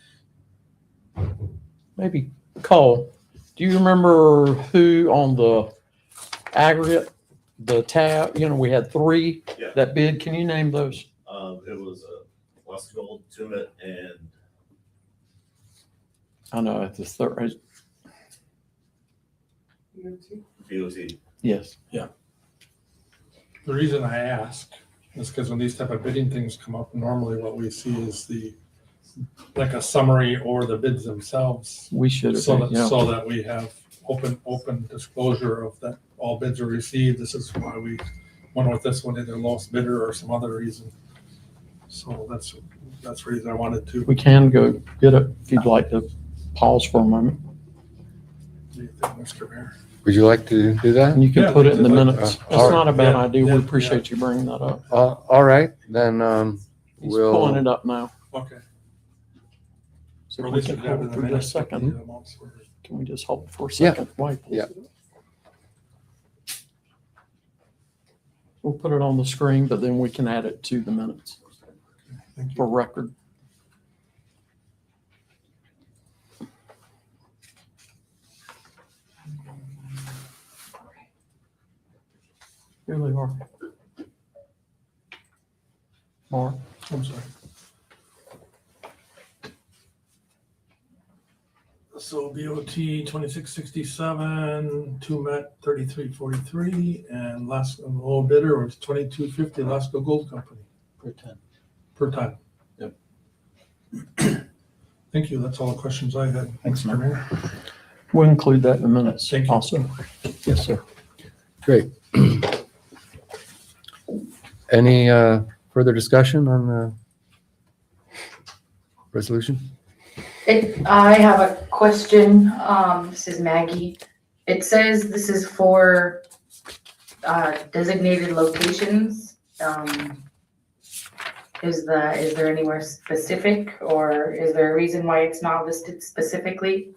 Maybe Cole, do you remember who on the aggregate, the tab, we had three Yeah. that bid? Can you name those? It was Alaska Gold, Tumit, and I know it's the third. DOT. Yes. Yeah. The reason I ask is because when these type of bidding things come up, normally what we see is like a summary or the bids themselves. We should have, So yeah. that we have open disclosure of that all bids are received. This is why we went with this one, either lowest bidder or some other reason. So that's the reason I wanted to. We can go get it if you'd like to pause for a moment. What do you think, Mr. Mayor? Would you like to do that? And you can Yeah, put it in the like- minutes. That's all right. not a bad Yeah, idea. We yeah, appreciate you bringing that up. All right, then, He's pulling we'll, it up now. Okay. So Or at we least can we have hold in it the for minutes just a what the second. amounts were. Can we just hold for a Yeah. second? Wait. Yeah. We'll put it on the screen, but then we can add it to the minutes Thank you. for record. Here they are. Mark. I'm sorry. So BOT 2667, two Met 3343, and last and low bidder was 2250, Lasco Gold Company Per ton. per ton. Yep. Thank you. That's all the questions I had. Thanks, Mr. Mayor. We'll include that in the minutes Thank you. also. Yes, sir. great. Any further discussion on the resolution? I have a question. This is Maggie. It says this is for designated locations. Is there anywhere specific, or is there a reason why it's not listed specifically?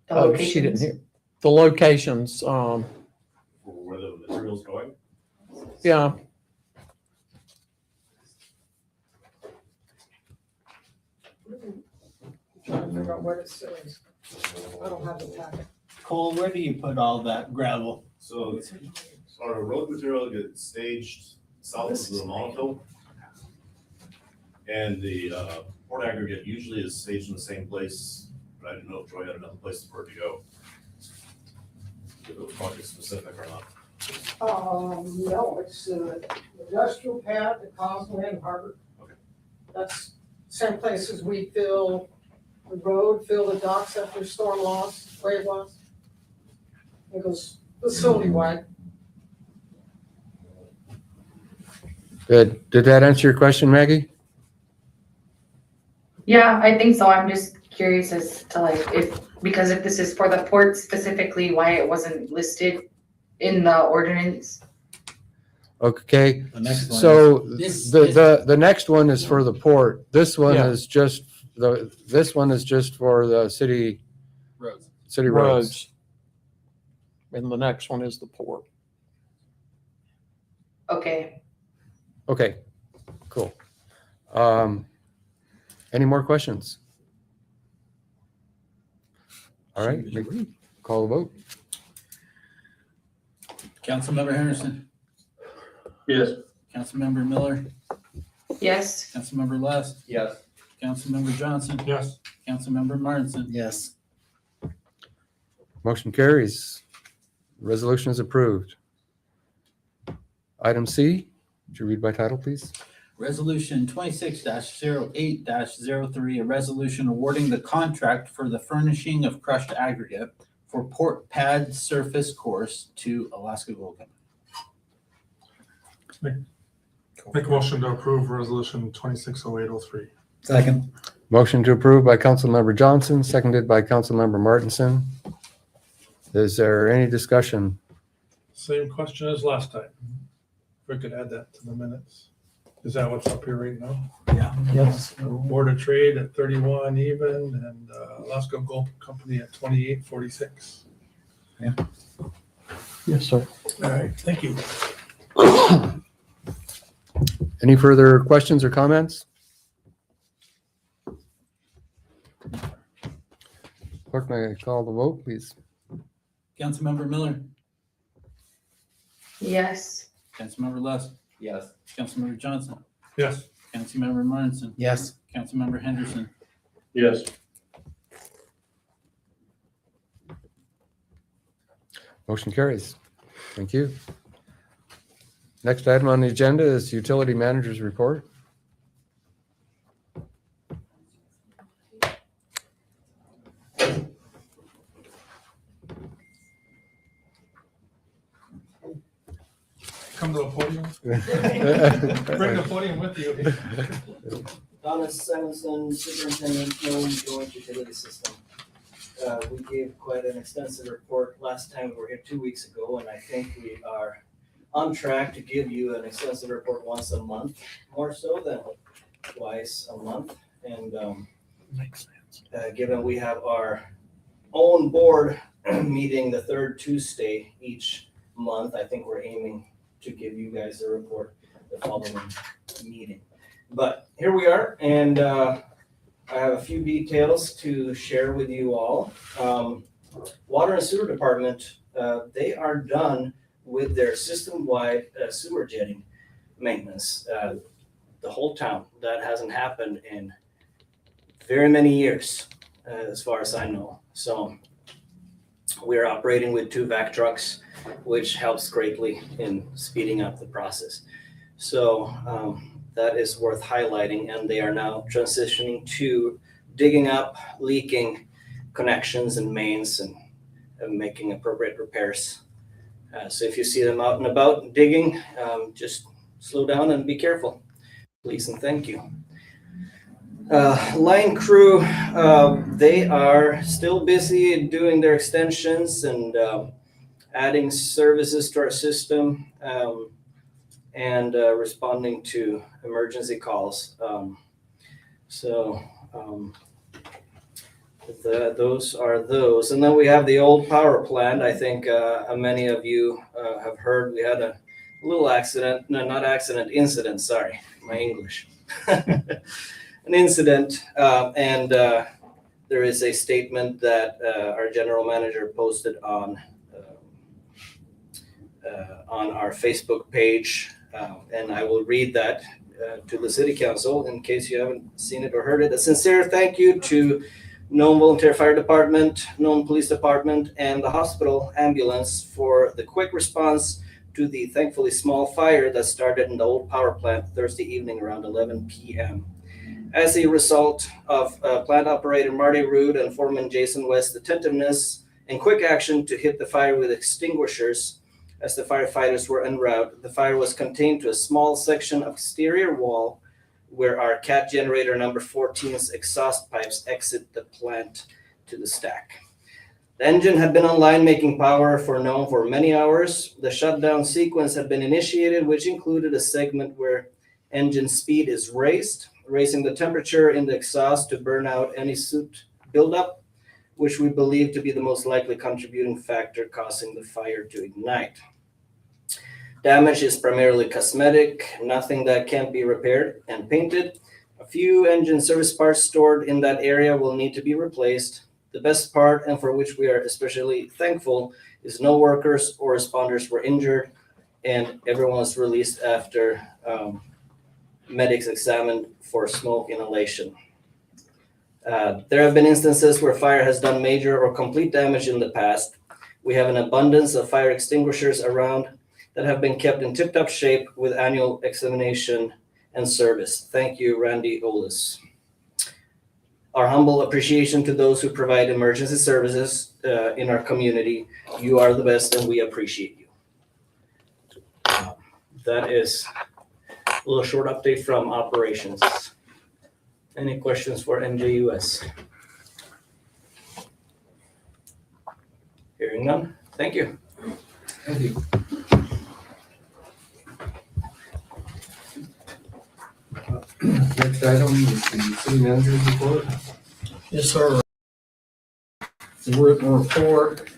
The Oh, she didn't locations? hear. The locations, For where the material's going. yeah, Trying to figure out what it says. I don't have the packet. Cole, where do you put all that gravel? So our road material gets staged south of the molecule. And the port aggregate usually is staged in the same place, but I didn't know if Troy had another place for it to go. If it was project specific or not. No, it's industrial pad at Causeway and Harbor. Okay. That's same places we fill the road, fill the docks after storm loss, wave loss. It goes facility wide. Good. Did that answer your question, Maggie? Yeah, I think so. I'm just curious as to because if this is for the port specifically, why it wasn't listed in the ordinance. Okay, The next one so This- the next one is for the port. This one Yeah. is just this one is just for the city Roads. roads. roads. And the next one is the port. Okay. Okay, cool. Any more questions? All right, call the vote. Councilmember Henderson, Yes. Councilmember Miller, Yes. Councilmember Les, Yes. Councilmember Johnson, Yes. Councilmember Martinson. Yes. Motion carries. Resolution is approved. Item C, would you read by title, please? Resolution 26-08-03, a resolution awarding the contract for the furnishing of crushed aggregate for port pad surface course to Alaska Gold Company. Make a motion to approve resolution 260803. Second. Motion to approve by Councilmember Johnson, seconded by Councilmember Martinson. Is there any discussion? Same question as last time. If we could add that to the minutes. Is that what's up here right now? Yes. Board of Trade at 31 even, and Lasco Gold Company at 28.46. Yes, sir. All right, thank you. Any further questions or comments? Clerk, may I call the vote, please? Councilmember Miller, Yes. Councilmember Les, Yes. Councilmember Johnson, Yes. Councilmember Martinson, Yes. Councilmember Henderson. Yes. Motion carries. Thank you. Next item on the agenda is utility manager's report. Come to a podium. Bring the podium with you. Thomas Simonson, Superintendent, Nome Joint Utility System. We gave quite an extensive report last time we were here 2 weeks ago, and I think we are on track to give you an extensive report once a month, more so than twice a month. And Makes sense. given we have our own board meeting the third Tuesday each month, I think we're aiming to give you guys a report the following meeting. But here we are, and I have a few details to share with you all. Water and Sewer Department, they are done with their system-wide sewer jetting maintenance. The whole town, that hasn't happened in very many years, as far as I know. So we're operating with 2 vac trucks, which helps greatly in speeding up the process. So that is worth highlighting, and they are now transitioning to digging up leaking connections and mains and making appropriate repairs. So if you see them out and about digging, just slow down and be careful, please and thank you. Line crew, they are still busy doing their extensions and adding services to our system, and responding to emergency calls. Those are those. And then we have the old power plant. I think many of you have heard we had a little accident, no, not accident, incident, sorry, my English. An incident, and there is a statement that our general manager posted on our Facebook page, and I will read that to the city council in case you haven't seen it or heard it. A sincere thank you to Nome Volunteer Fire Department, Nome Police Department, and the hospital ambulance for the quick response to the thankfully small fire that started in the old power plant Thursday evening around 11 p.m. As a result of plant operator Marty Rood and foreman Jason West's attentiveness and quick action to hit the fire with extinguishers as the firefighters were en route, the fire was contained to a small section of exterior wall where our CAT generator number 14's exhaust pipes exit the plant to the stack. The engine had been online making power for Nome for many hours. The shutdown sequence had been initiated, which included a segment where engine speed is raised, raising the temperature in the exhaust to burn out any soot buildup, which we believe to be the most likely contributing factor causing the fire to ignite. Damage is primarily cosmetic, nothing that can't be repaired and painted. A few engine service parts stored in that area will need to be replaced. The best part, and for which we are especially thankful, is no workers or responders were injured, and everyone was released after medics examined for smoke inhalation. There have been instances where fire has done major or complete damage in the past. We have an abundance of fire extinguishers around that have been kept in tip-top shape with annual examination and service. Thank you, Randy Olis. Our humble appreciation to those who provide emergency services in our community. You are the best and we appreciate you. That is a little short update from operations. Any questions for NJUS? Hearing none, thank you. Thank you. Next item is the city manager's report. Yes, sir. The written report,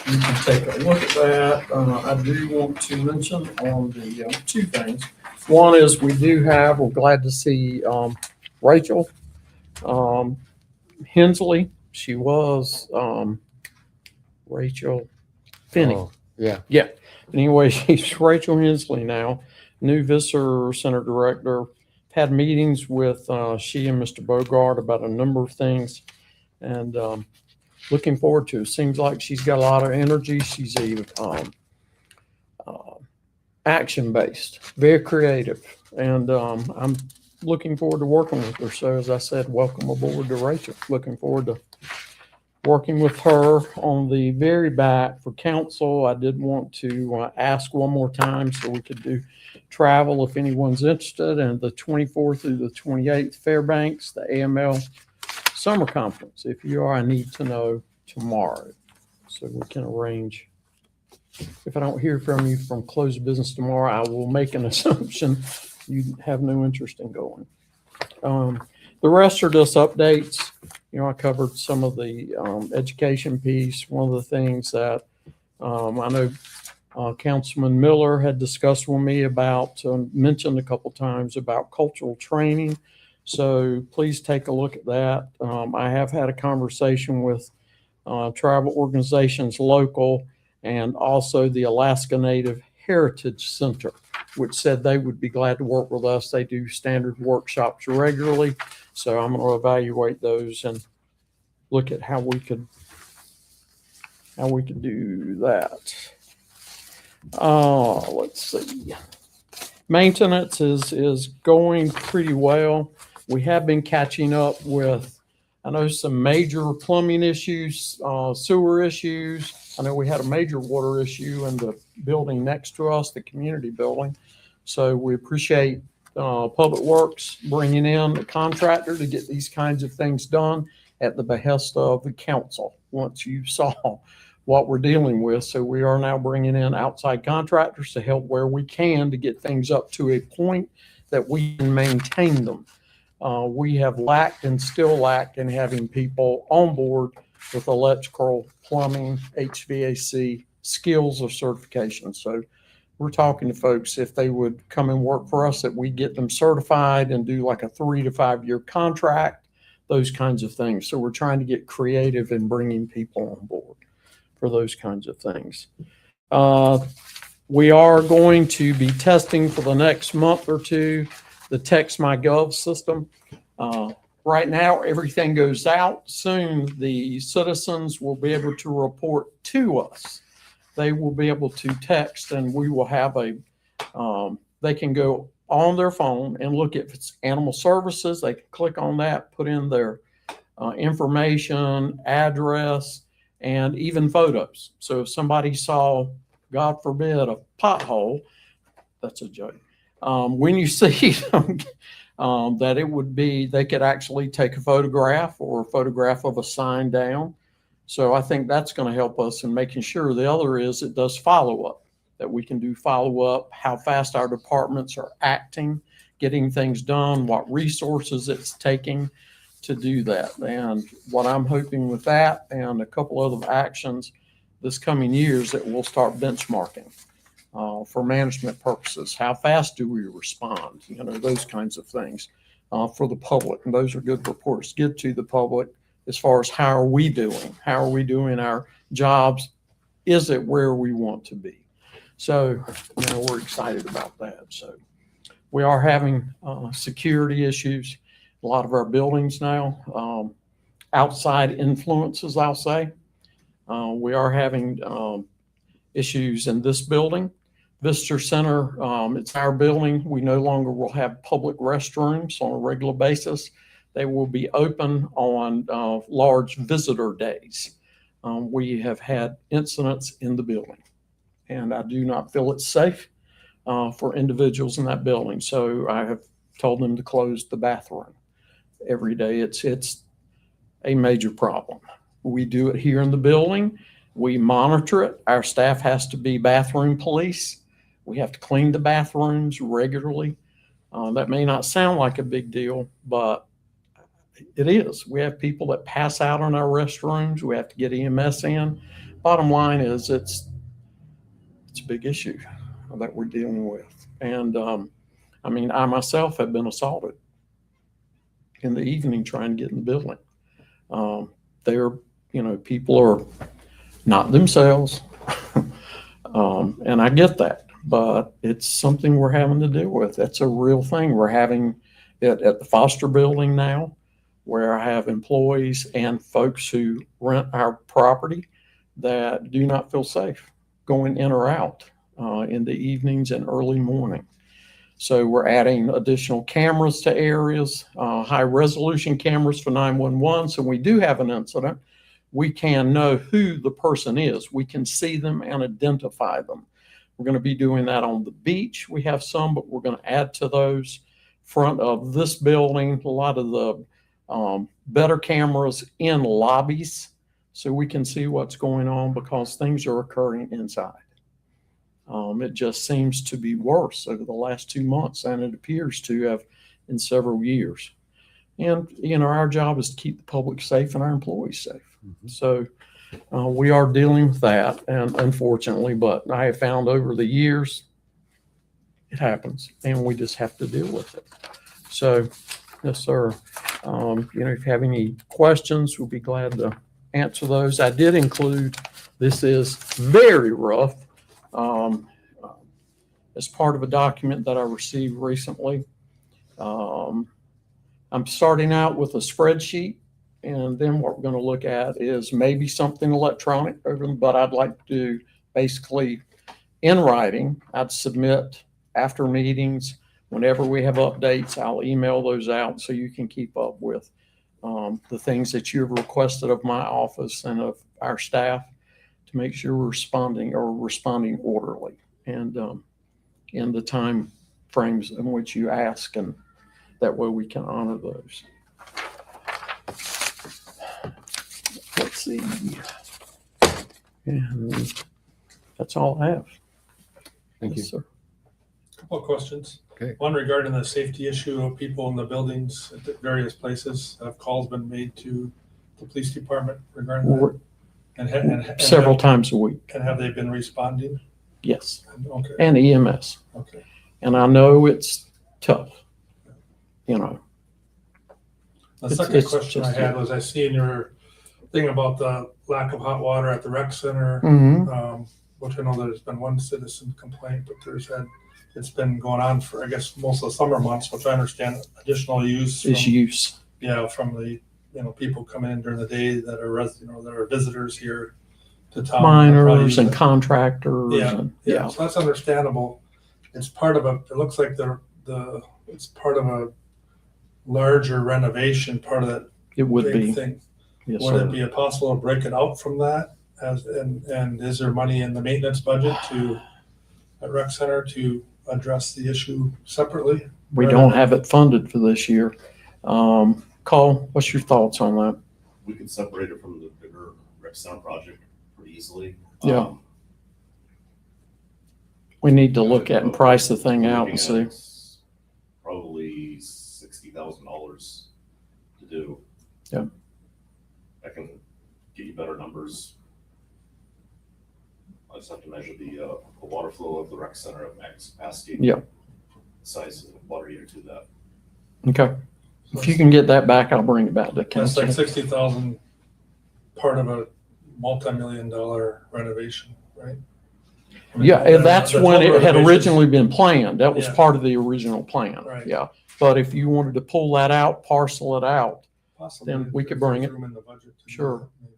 you can take a look at that. I do want to mention on the 2 things. One is we're glad to see Rachel Hensley. She was Rachel Finney. Oh, yeah. Yeah. Anyway, she's Rachel Hensley now, new visitor center director. Had meetings with she and Mr. Bogart about a number of things, and looking forward to it. Seems like she's got a lot of energy. She's a action-based, very creative. And I'm looking forward to working with her. So as I said, welcome aboard to Rachel. Looking forward to working with her. On the very back for council, I did want to ask one more time so we could do travel if anyone's interested. And the 24th through the 28th, Fairbanks, the AML Summer Conference. If you are, I need to know tomorrow so we can arrange. If I don't hear from you from close of business tomorrow, I will make an assumption you have no interest in going. The rest are just updates. You know, I covered some of the education piece. One of the things that I know Councilman Miller had discussed with me about, mentioned a couple times about cultural training. So please take a look at that. I have had a conversation with tribal organizations local and also the Alaska Native Heritage Center, which said they would be glad to work with us. They do standard workshops regularly. So I'm going to evaluate those and look at how we could do that. Let's see. Maintenance is going pretty well. We have been catching up with, I know, some major plumbing issues, sewer issues. I know we had a major water issue in the building next to us, the community building. So we appreciate Public Works bringing in a contractor to get these kinds of things done at the behest of the council once you saw what we're dealing with. So we are now bringing in outside contractors to help where we can to get things up to a point that we can maintain them. We have lacked and still lack in having people on board with electrical, plumbing, HVAC skills or certification. So we're talking to folks if they would come and work for us, that we get them certified and do like a 3 to 5 year contract, those kinds of things. So we're trying to get creative in bringing people on board for those kinds of things. We are going to be testing for the next month or two the Text My Gov system. Right now, everything goes out. Soon, the citizens will be able to report to us. They will be able to text, and we will have they can go on their phone and look if it's animal services. They can click on that, put in their information, address, and even photos. So if somebody saw, God forbid, a pothole, that's a joke. When you see them, that it would be, they could actually take a photograph or a photograph of a sign down. So I think that's going to help us in making sure. The other is it does follow up, that we can do follow up, how fast our departments are acting, getting things done, what resources it's taking to do that. And what I'm hoping with that and a couple other actions this coming year is that we'll start benchmarking. For management purposes, how fast do we respond? You know, those kinds of things for the public. And those are good reports to give to the public as far as how are we doing? How are we doing our jobs? Is it where we want to be? So, you know, we're excited about that. So we are having security issues. A lot of our buildings now, outside influences, I'll say. We are having issues in this building. Visitor Center, it's our building. We no longer will have public restrooms on a regular basis. They will be open on large visitor days. We have had incidents in the building, and I do not feel it's safe for individuals in that building. So I have told them to close the bathroom every day. It's a major problem. We do it here in the building. We monitor it. Our staff has to be bathroom police. We have to clean the bathrooms regularly. That may not sound like a big deal, but it is. We have people that pass out in our restrooms. We have to get EMS in. Bottom line is it's a big issue that we're dealing with. And I mean, I myself have been assaulted in the evening trying to get in the building. You know, people are not themselves. And I get that. But it's something we're having to deal with. That's a real thing. We're having it at the Foster building now, where I have employees and folks who rent our property that do not feel safe going in or out in the evenings and early morning. So we're adding additional cameras to areas, high resolution cameras for 911. So when we do have an incident, we can know who the person is. We can see them and identify them. We're going to be doing that on the beach. We have some, but we're going to add to those. Front of this building, a lot of the better cameras in lobbies so we can see what's going on because things are occurring inside. It just seems to be worse over the last 2 months than it appears to have in several years. And, you know, our job is to keep the public safe and our employees safe. So we are dealing with that, and unfortunately, but I have found over the years, it happens, and we just have to deal with it. So, yes, sir. You know, if you have any questions, we'll be glad to answer those. I did include, this is very rough, as part of a document that I received recently. I'm starting out with a spreadsheet, and then what we're going to look at is maybe something electronic, but I'd like to basically in writing. I'd submit after meetings. Whenever we have updates, I'll email those out so you can keep up with the things that you've requested of my office and of our staff to make sure we're responding orderly and in the time frames in which you ask, and that way we can honor those. Let's see. And that's all I have. Thank you. Yes, sir. Couple of questions. Okay. One regarding the safety issue of people in the buildings at the various places. Have calls been made to the police department regarding that? And Several times a week. And have they been responding? Yes. Okay. And EMS. Okay. And I know it's tough, you know. The It's- second it's question I just- had was, I see in your thing about the lack of hot water at the rec center, Mhm. which I know there's been one citizen complaint, but it's been going on for, I guess, most of the summer months, which I understand additional use. Is from- use. Yeah, from the, people coming in during the day that are that are visitors here to town. Miners and contractors. Yeah, and, yeah, so that's understandable. It's part of it looks like it's part of a larger renovation, part of that It would big be. thing. Yes, Would sir. it be possible to break it out from that and is there money in the maintenance budget at rec center to address the issue separately? We don't have it funded for this year. Cole, what's your thoughts on that? We could separate it from the bigger rec center project pretty easily. Yeah. We need to look at and price the thing out and see. Probably $60,000 to do. Yeah. I can get you better numbers. I just have to measure the water flow of the rec center at max capacity. Yeah. Size of the water heater to that. Okay. If you can get that back, I'll bring it back to That's council. like 60,000, part of a multi-million-dollar renovation, right? I mean, Yeah, and that's the when total it had renovations- originally been planned. That was Yeah. part of the original plan. Right. Yeah. But if you wanted to pull that out, parcel it out, Possibly, then we if could there's bring it. room in the budget to do Sure. that, maybe.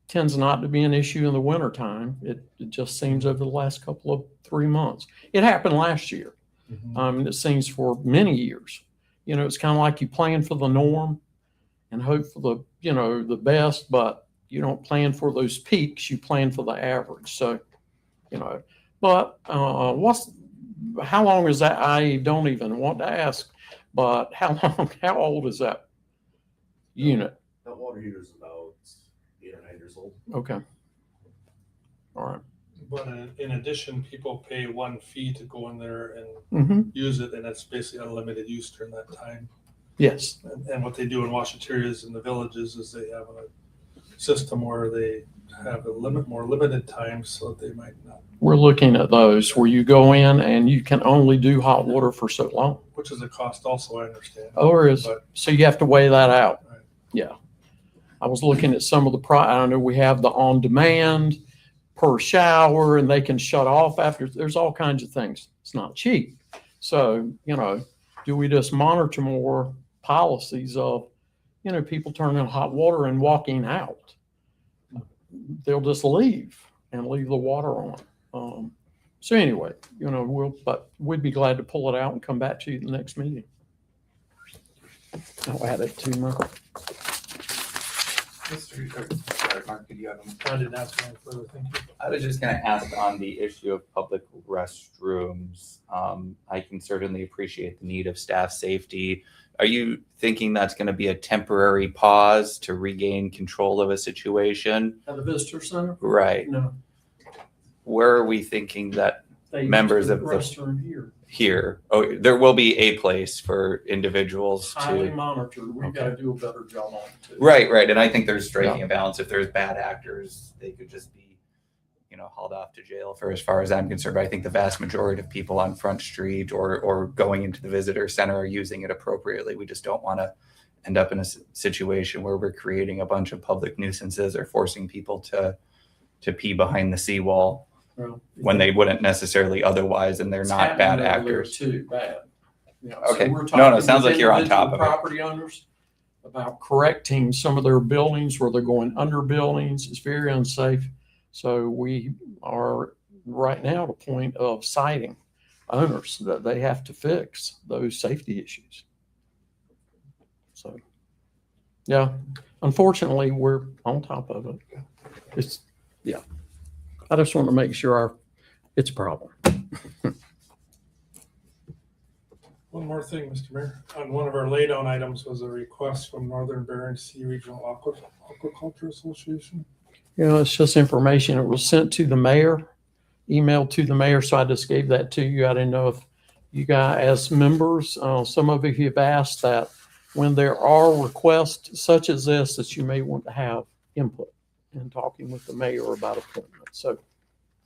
Tends not to be an issue in the wintertime. It just seems over the last couple of 3 months. It happened last year. It seems for many years. You know, it's kind of like you plan for the norm and hope for the best, but you don't plan for those peaks. You plan for the average. So, but how long is that? I don't even want to ask, but how old is that unit? That water heater is about 8 or 9 years old. Okay. All right. But in addition, people pay one fee to go in there and Mm-hmm. use it, and it's basically unlimited use during that time. Yes. And what they do in Washaterias in the villages is they have a system where they have more limited time, so they might not, We're looking at those where you go in and you can only do hot water for so long. which is a cost also, I understand. Or is, But- so you have to weigh that out. Right. Yeah. I was looking at some of the I know we have the on-demand per shower and they can shut off after. There's all kinds of things. It's not cheap. So, do we just monitor more policies of, people turning hot water and walking out? They'll just leave and leave the water on. So anyway, but we'd be glad to pull it out and come back to you the next meeting. I'll add it to my, Sorry, Mark, did you have them? I didn't ask any further, thank you. I was just gonna ask on the issue of public restrooms. I can certainly appreciate the need of staff safety. Are you thinking that's gonna be a temporary pause to regain control of a situation? at the visitor center? Right. No. Where are we thinking that They use members the of the restroom here. here? Oh, there will be a place for individuals Highly to. monitored. We've got to do a better job on it too. Right. And I think there's striking a balance. If there's bad actors, they could just be, hauled off to jail for as far as I'm concerned. But I think the vast majority of people on Front Street or going into the visitor center are using it appropriately. We just don't want to end up in a situation where we're creating a bunch of public nuisances or forcing people to pee behind the seawall Well, when they wouldn't necessarily otherwise, and they're it's not bad happening over there actors. Too bad. Okay. So we're No, talking sounds with like you're on top individual of it. property owners about correcting some of their buildings where they're going under buildings. It's very unsafe. So we are right now at a point of citing owners that they have to fix those safety issues. So, yeah, unfortunately, we're on top of it. I just want to make sure it's a problem. One more thing, Mr. Mayor. On one of our laydown items was a request from Northern Bering Sea Regional Aquaculture Association. It's just information. It was sent to the mayor, emailed to the mayor, so I just gave that to you. I didn't know if you guys, as members, some of you have asked that when there are requests such as this, that you may want to have input in talking with the mayor about appointments. So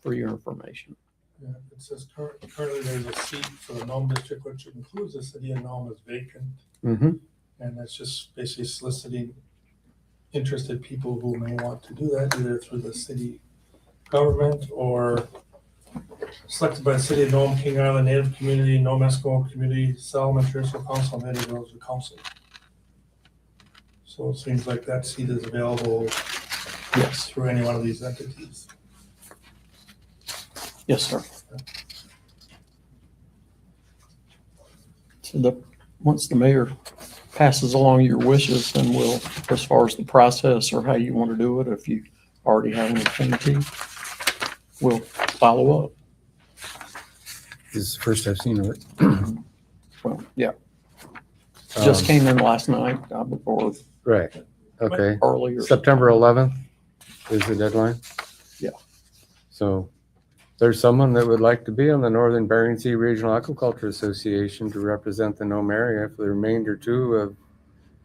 for your information. Yeah, it says currently there's a seat for the Nome district, which includes the city of Nome, is vacant. Mm-hmm. And that's just basically soliciting interested people who may want to do that, either through the city government or selected by the city of Nome, King Island Native Community, Nome Eskimo Community, Solomon Traditional Council, and Native Rose Council. So it seems like that seat is available, yes, through any one of these entities. Yes, sir. So once the mayor passes along your wishes, then we'll, as far as the process or how you want to do it, if you already have an appointee, we'll follow up. This is the first I've seen of it. Well, yeah. Just came in last night, or Right, okay. earlier. September 11th is the deadline? Yeah. So there's someone that would like to be on the Northern Bering Sea Regional Aquaculture Association to represent the Nome area for the remainder of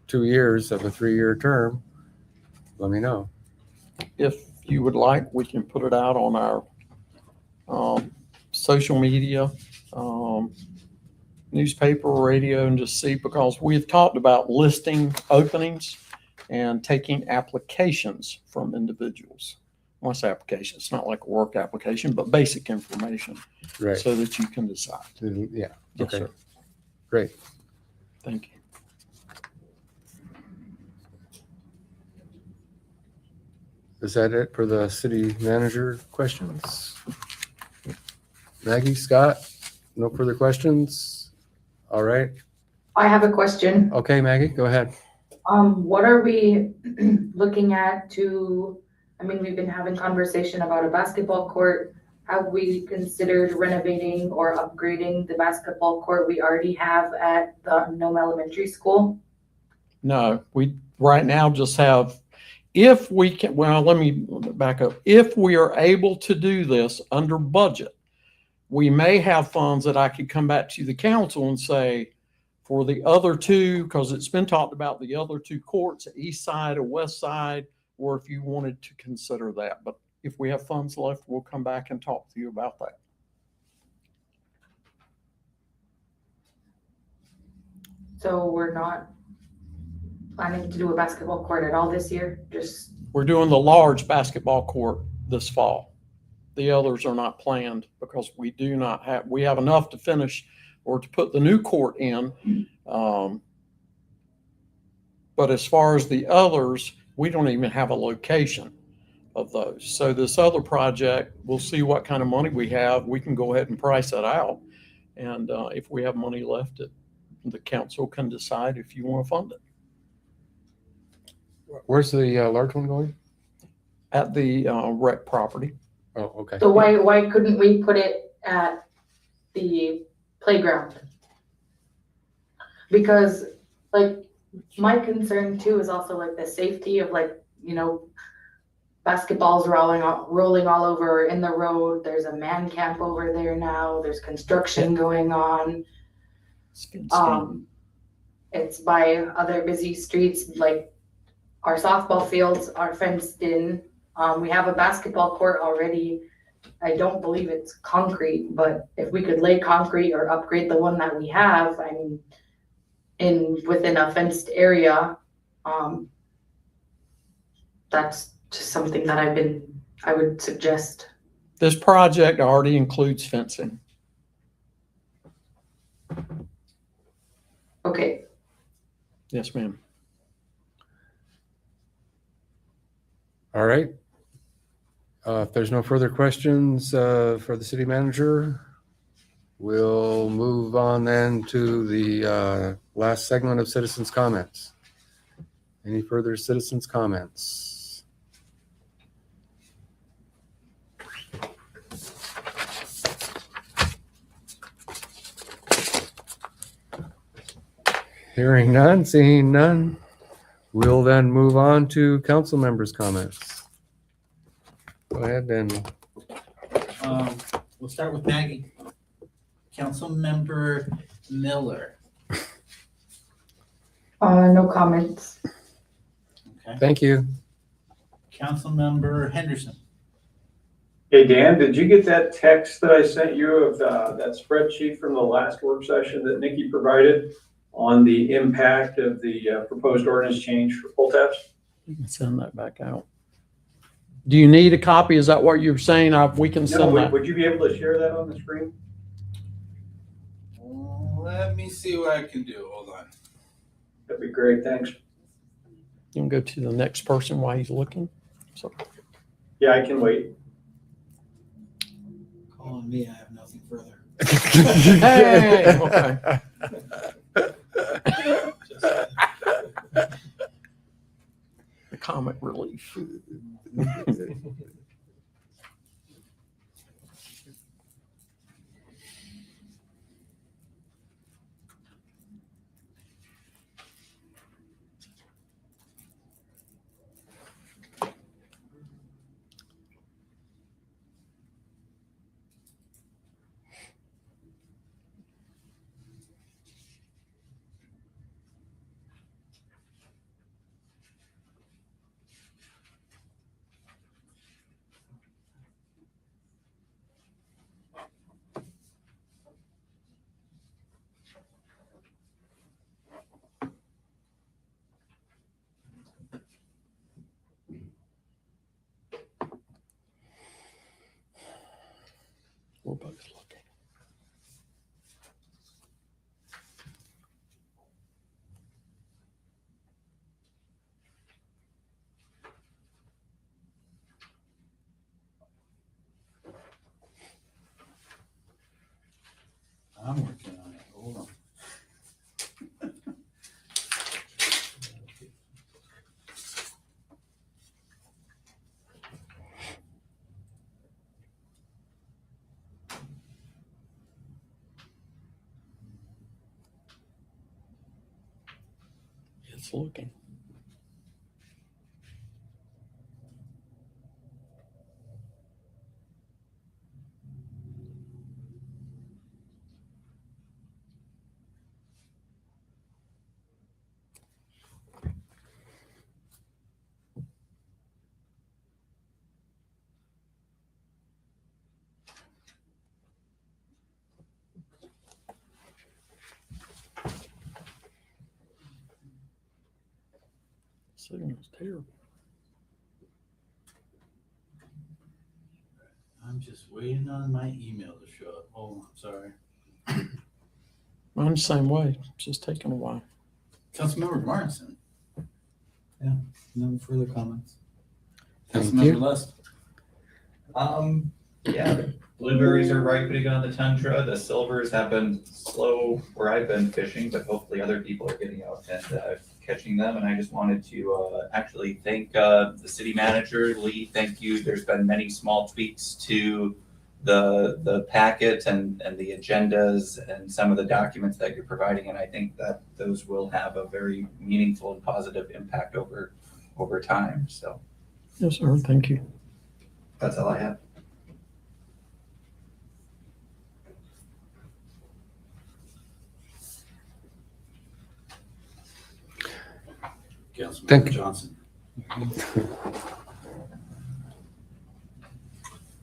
2 years of a 3-year term. Let me know. If you would like, we can put it out on our social media, newspaper, radio, and just see, because we've talked about listing openings and taking applications from individuals. When I say application, it's not like a work application, but basic information, Right, so that you can decide. yeah, Yes, okay, sir. great. Thank you. Is that it for the city manager questions? Maggie, Scott, no further questions? All right, I have a question. okay, Maggie, go ahead. What are we looking at we've been having conversation about a basketball court. Have we considered renovating or upgrading the basketball court we already have at the Nome Elementary School? No, we right now just have, if we can, well, let me back up. If we are able to do this under budget, we may have funds that I could come back to the council and say, for the other two, because it's been talked about the other two courts, east side or west side, or if you wanted to consider that. But if we have funds left, we'll come back and talk to you about that. So we're not planning to do a basketball court at all this year? We're doing the large basketball court this fall. The others are not planned because we have enough to finish or to put the new court in. But as far as the others, we don't even have a location. of those. So this other project, we'll see what kind of money we have. We can go ahead and price that out. And if we have money left, the council can decide if you want to fund it. Where's the large one going? At the rec property. Oh, okay. So why couldn't we put it at the playground? Because like my concern too is also like the safety of like, you know, basketballs rolling all over in the road. There's a man camp over there now. There's construction going on. It's by other busy streets, like our softball fields are fenced in. We have a basketball court already. I don't believe it's concrete, but if we could lay concrete or upgrade the one that we have, I mean, within a fenced area, that's just something that I would suggest. This project already includes fencing. Okay. Yes, ma'am. All right. If there's no further questions for the city manager, we'll move on then to the last segment of citizens' comments. Any further citizens' comments? Hearing none, seeing none, we'll then move on to council members' comments. Go ahead and We'll start with Maggie. Councilmember Miller. No comments. Okay. thank you. Councilmember Henderson. Hey, Dan, did you get that text that I sent you of that spreadsheet from the last work session that Nikki provided on the impact of the proposed ordinance change for pull tabs? You can send that back out. Do you need a copy? Is that what you're saying? We can No, send that. would you be able to share that on the screen? Let me see what I can do. Hold on. That'd be great, thanks. You can go to the next person while he's looking. So Yeah, I can wait. Calling me, I have nothing further. Hey, okay. The comic relief. We're both looking. I'm working on it. Hold on. It's looking. Signal's terrible. I'm just waiting on my email to show up. Hold on, sorry. Mine's the same way. It's just taking a while. Councilmember Martinson. No further comments. Thank Councilmember you. List. Yeah, the blueberries are ripening on the tundra. The silvers have been slow where I've been fishing, but hopefully other people are getting out and catching them. And I just wanted to actually thank the city manager, Lee. Thank you. There's been many small tweaks to the packet and the agendas and some of the documents that you're providing. And I think that those will have a very meaningful and positive impact over time. So Yes, sir. Thank you. that's all I have. Thank you. Johnson.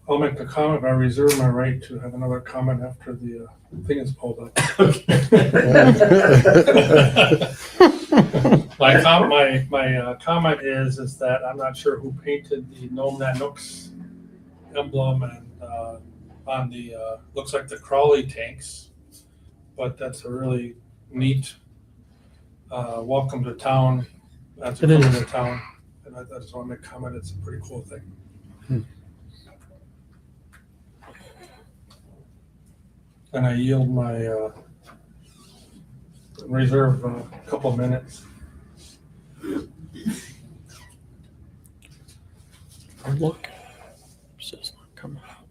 I'll make the comment, but I reserve my right to have another comment after the thing is pulled up. My comment is that I'm not sure who painted the Nome emblem and on the looks like the Crawley tanks, but that's a really neat welcome to town. That's a welcome to town, and I just want to make a comment. It's a pretty cool thing. And I yield my reserve a couple minutes. Look, it's just not coming out.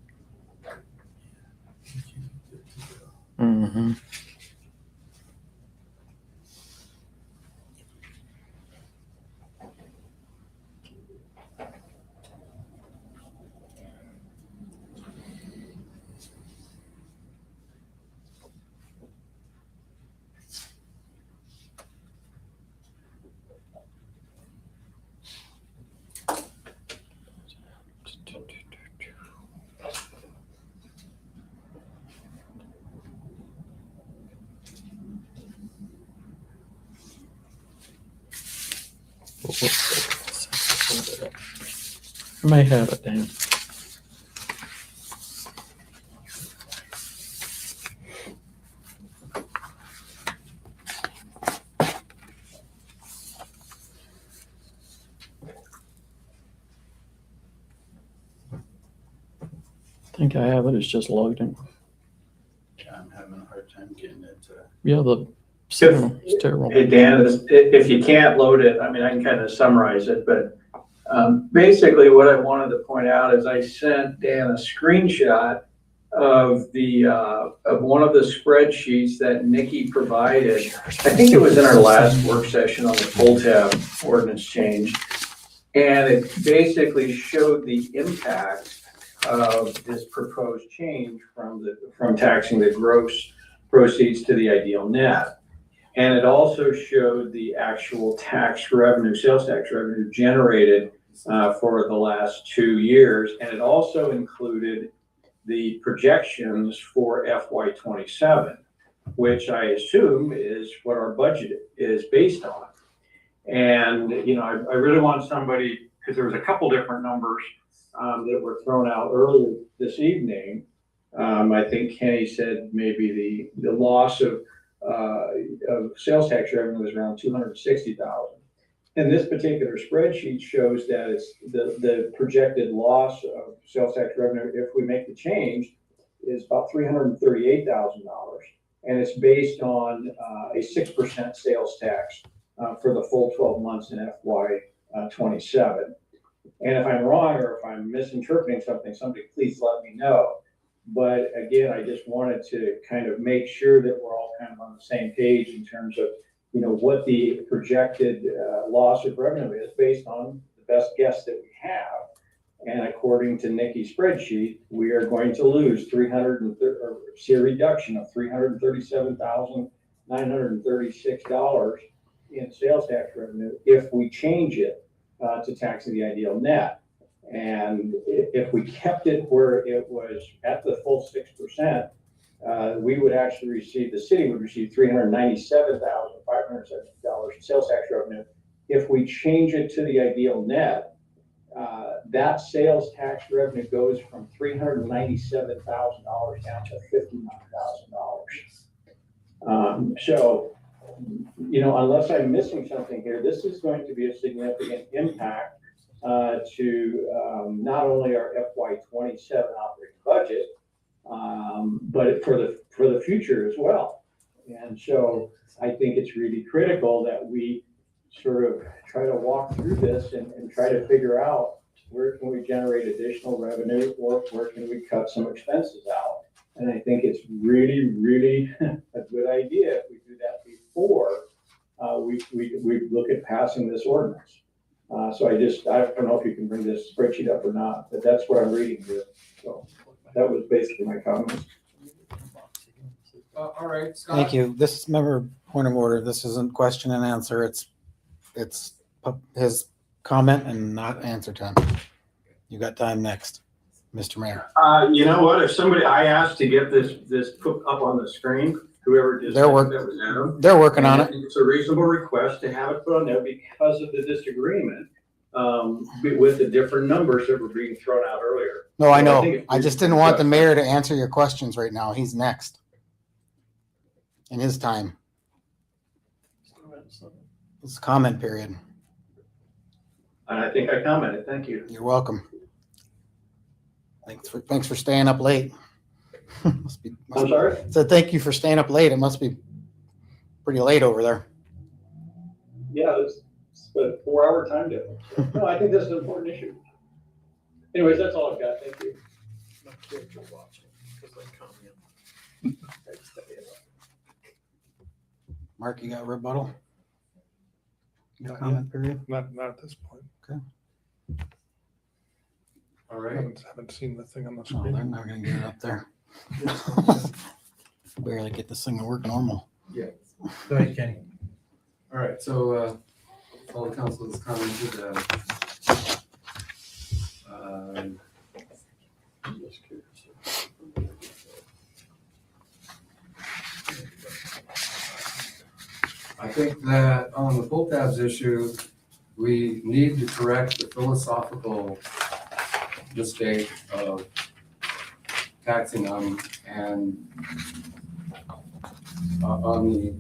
Mm-hmm. I may have it, Dan. I think I have it. It's just loading. Yeah, I'm having a hard time getting it. Yeah, the signal is terrible. Hey, Dan, if you can't load it, I mean, I can kind of summarize it, but basically what I wanted to point out is I sent Dan a screenshot of of one of the spreadsheets that Nikki provided. I think it was in our last work session on the full tab ordinance change. And it basically showed the impact of this proposed change from taxing the gross proceeds to the ideal net. And it also showed the actual tax revenue, sales tax revenue generated for the last 2 years. And it also included the projections for FY27, which I assume is what our budget is based on. And, I really want somebody, because there was a couple different numbers that were thrown out earlier this evening. I think Kenny said maybe the loss of sales tax revenue was around 260,000. And this particular spreadsheet shows that it's the projected loss of sales tax revenue if we make the change is about $338,000, and it's based on a 6% sales tax for the full 12 months in FY27. And if I'm wrong or if I'm misinterpreting something, somebody please let me know. But again, I just wanted to kind of make sure that we're all kind of on the same page in terms of, what the projected loss of revenue is based on the best guess that we have. And according to Nikki's spreadsheet, we are going to lose see a reduction of $337,936 in sales tax revenue if we change it to taxing the ideal net. And if we kept it where it was at the full 6%, we would actually receive, the city would receive $397,570 in sales tax revenue. If we change it to the ideal net, that sales tax revenue goes from $397,000 down to $59,000. So, unless I'm missing something here, this is going to be a significant impact to not only our FY 27 operating budget, but for the future as well. And so I think it's really critical that we sort of try to walk through this and try to figure out where can we generate additional revenue or where can we cut some expenses out. And I think it's really, really a good idea if we do that before we look at passing this ordinance. So I don't know if you can bring this spreadsheet up or not, but that's what I'm reading here. So that was basically my comments. All right, Scott. Thank you. This is, member, point of order. This isn't question and answer. It's his comment and not answer time. You got time next, Mr. Mayor. You know what? If I asked to get this put up on the screen, whoever just They're working on it. It's a reasonable request to have it put on there because of the disagreement with the different numbers that were being thrown out earlier. No, I So know. think I just didn't want the mayor to answer your questions right now. He's next. In his time. It's a comment period. And I think I commented. Thank you. You're welcome. Thanks for staying up late. I'm sorry? So thank you for staying up late. It must be pretty late over there. Yeah, it's a 4-hour time difference. No, I think this is an important issue. Anyways, that's all I've got. Thank you. Mark, you got a rebuttal? Comment period? Not at this point. Okay. All I right. haven't seen the thing on the Oh, they're screen. not gonna get it up there. Barely get this thing to work normal. Yeah. Go ahead, Kenny. All right, so all the council has commented. I think that on the pull tabs issue, we need to correct the philosophical mistake of taxing them and on the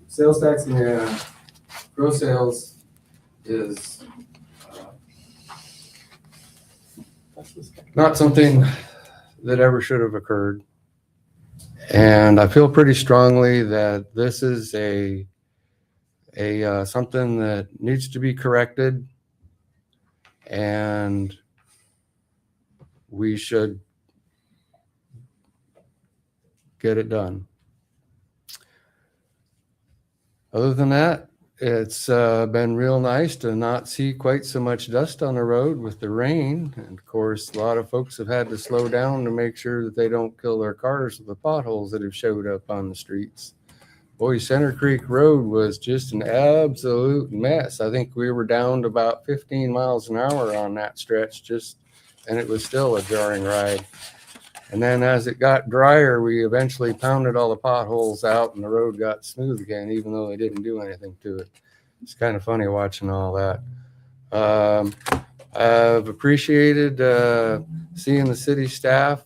sales tax and the gross sales is not something that ever should have occurred. And I feel pretty strongly that this is a something that needs to be corrected, and we should get it done. Other than that, it's been real nice to not see quite so much dust on the road with the rain. And of course, a lot of folks have had to slow down to make sure that they don't kill their cars with the potholes that have showed up on the streets. Boy, Center Creek Road was just an absolute mess. I think we were down to about 15 miles an hour on that stretch, and it was still a jarring ride. And then as it got drier, we eventually pounded all the potholes out and the road got smooth again, even though they didn't do anything to it. It's kind of funny watching all that. I've appreciated seeing the city staff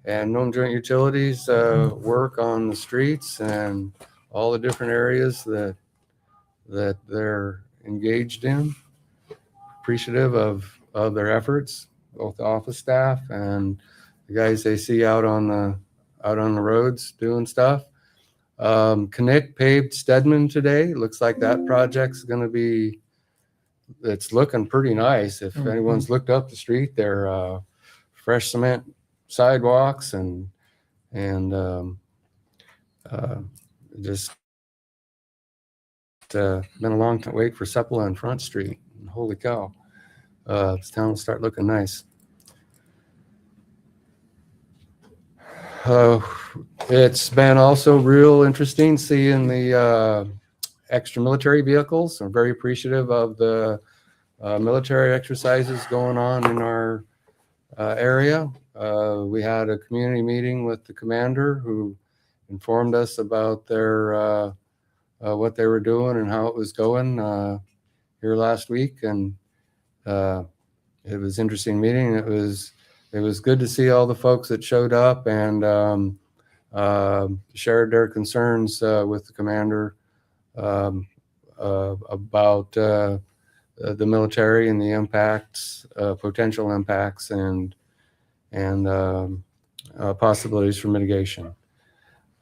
and Nome Joint Utilities work on the streets and all the different areas that they're engaged in. Appreciative of their efforts, both the office staff and the guys they see out on the roads doing stuff. Knick paved Stedman today. Looks like that project's going to be, it's looking pretty nice. If anyone's looked up the street, they're fresh cement sidewalks and just been a long time wait for Sepulveda and Front Street. Holy cow. This town will start looking nice. It's been also real interesting seeing the extra military vehicles. I'm very appreciative of the military exercises going on in our area. We had a community meeting with the commander who informed us about their what they were doing and how it was going here last week, and it was an interesting meeting. It was good to see all the folks that showed up and shared their concerns with the commander about the military and the impacts, potential impacts, and possibilities for mitigation.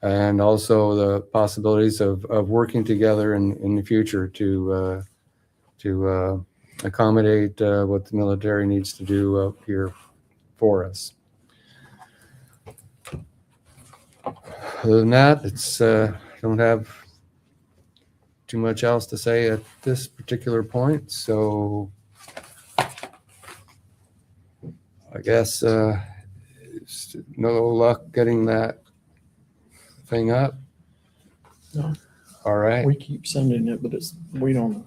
And also the possibilities of working together in the future to accommodate what the military needs to do up here for us. Other than that, it's don't have too much else to say at this particular point, so I guess it's no luck getting that thing up. No. All right. We keep sending it, but we don't,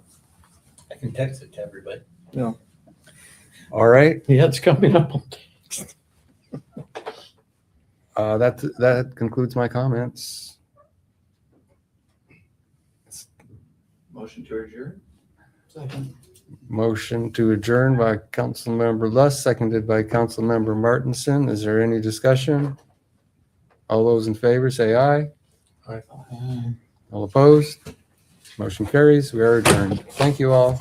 I can text it to everybody. All right. yeah, it's coming up on text. That concludes my comments. Motion to adjourn? Second. Motion to adjourn by Councilmember Lust, seconded by Councilmember Martinson. Is there any discussion? All those in favor say aye. All opposed? Motion carries. We are adjourned. Thank you all.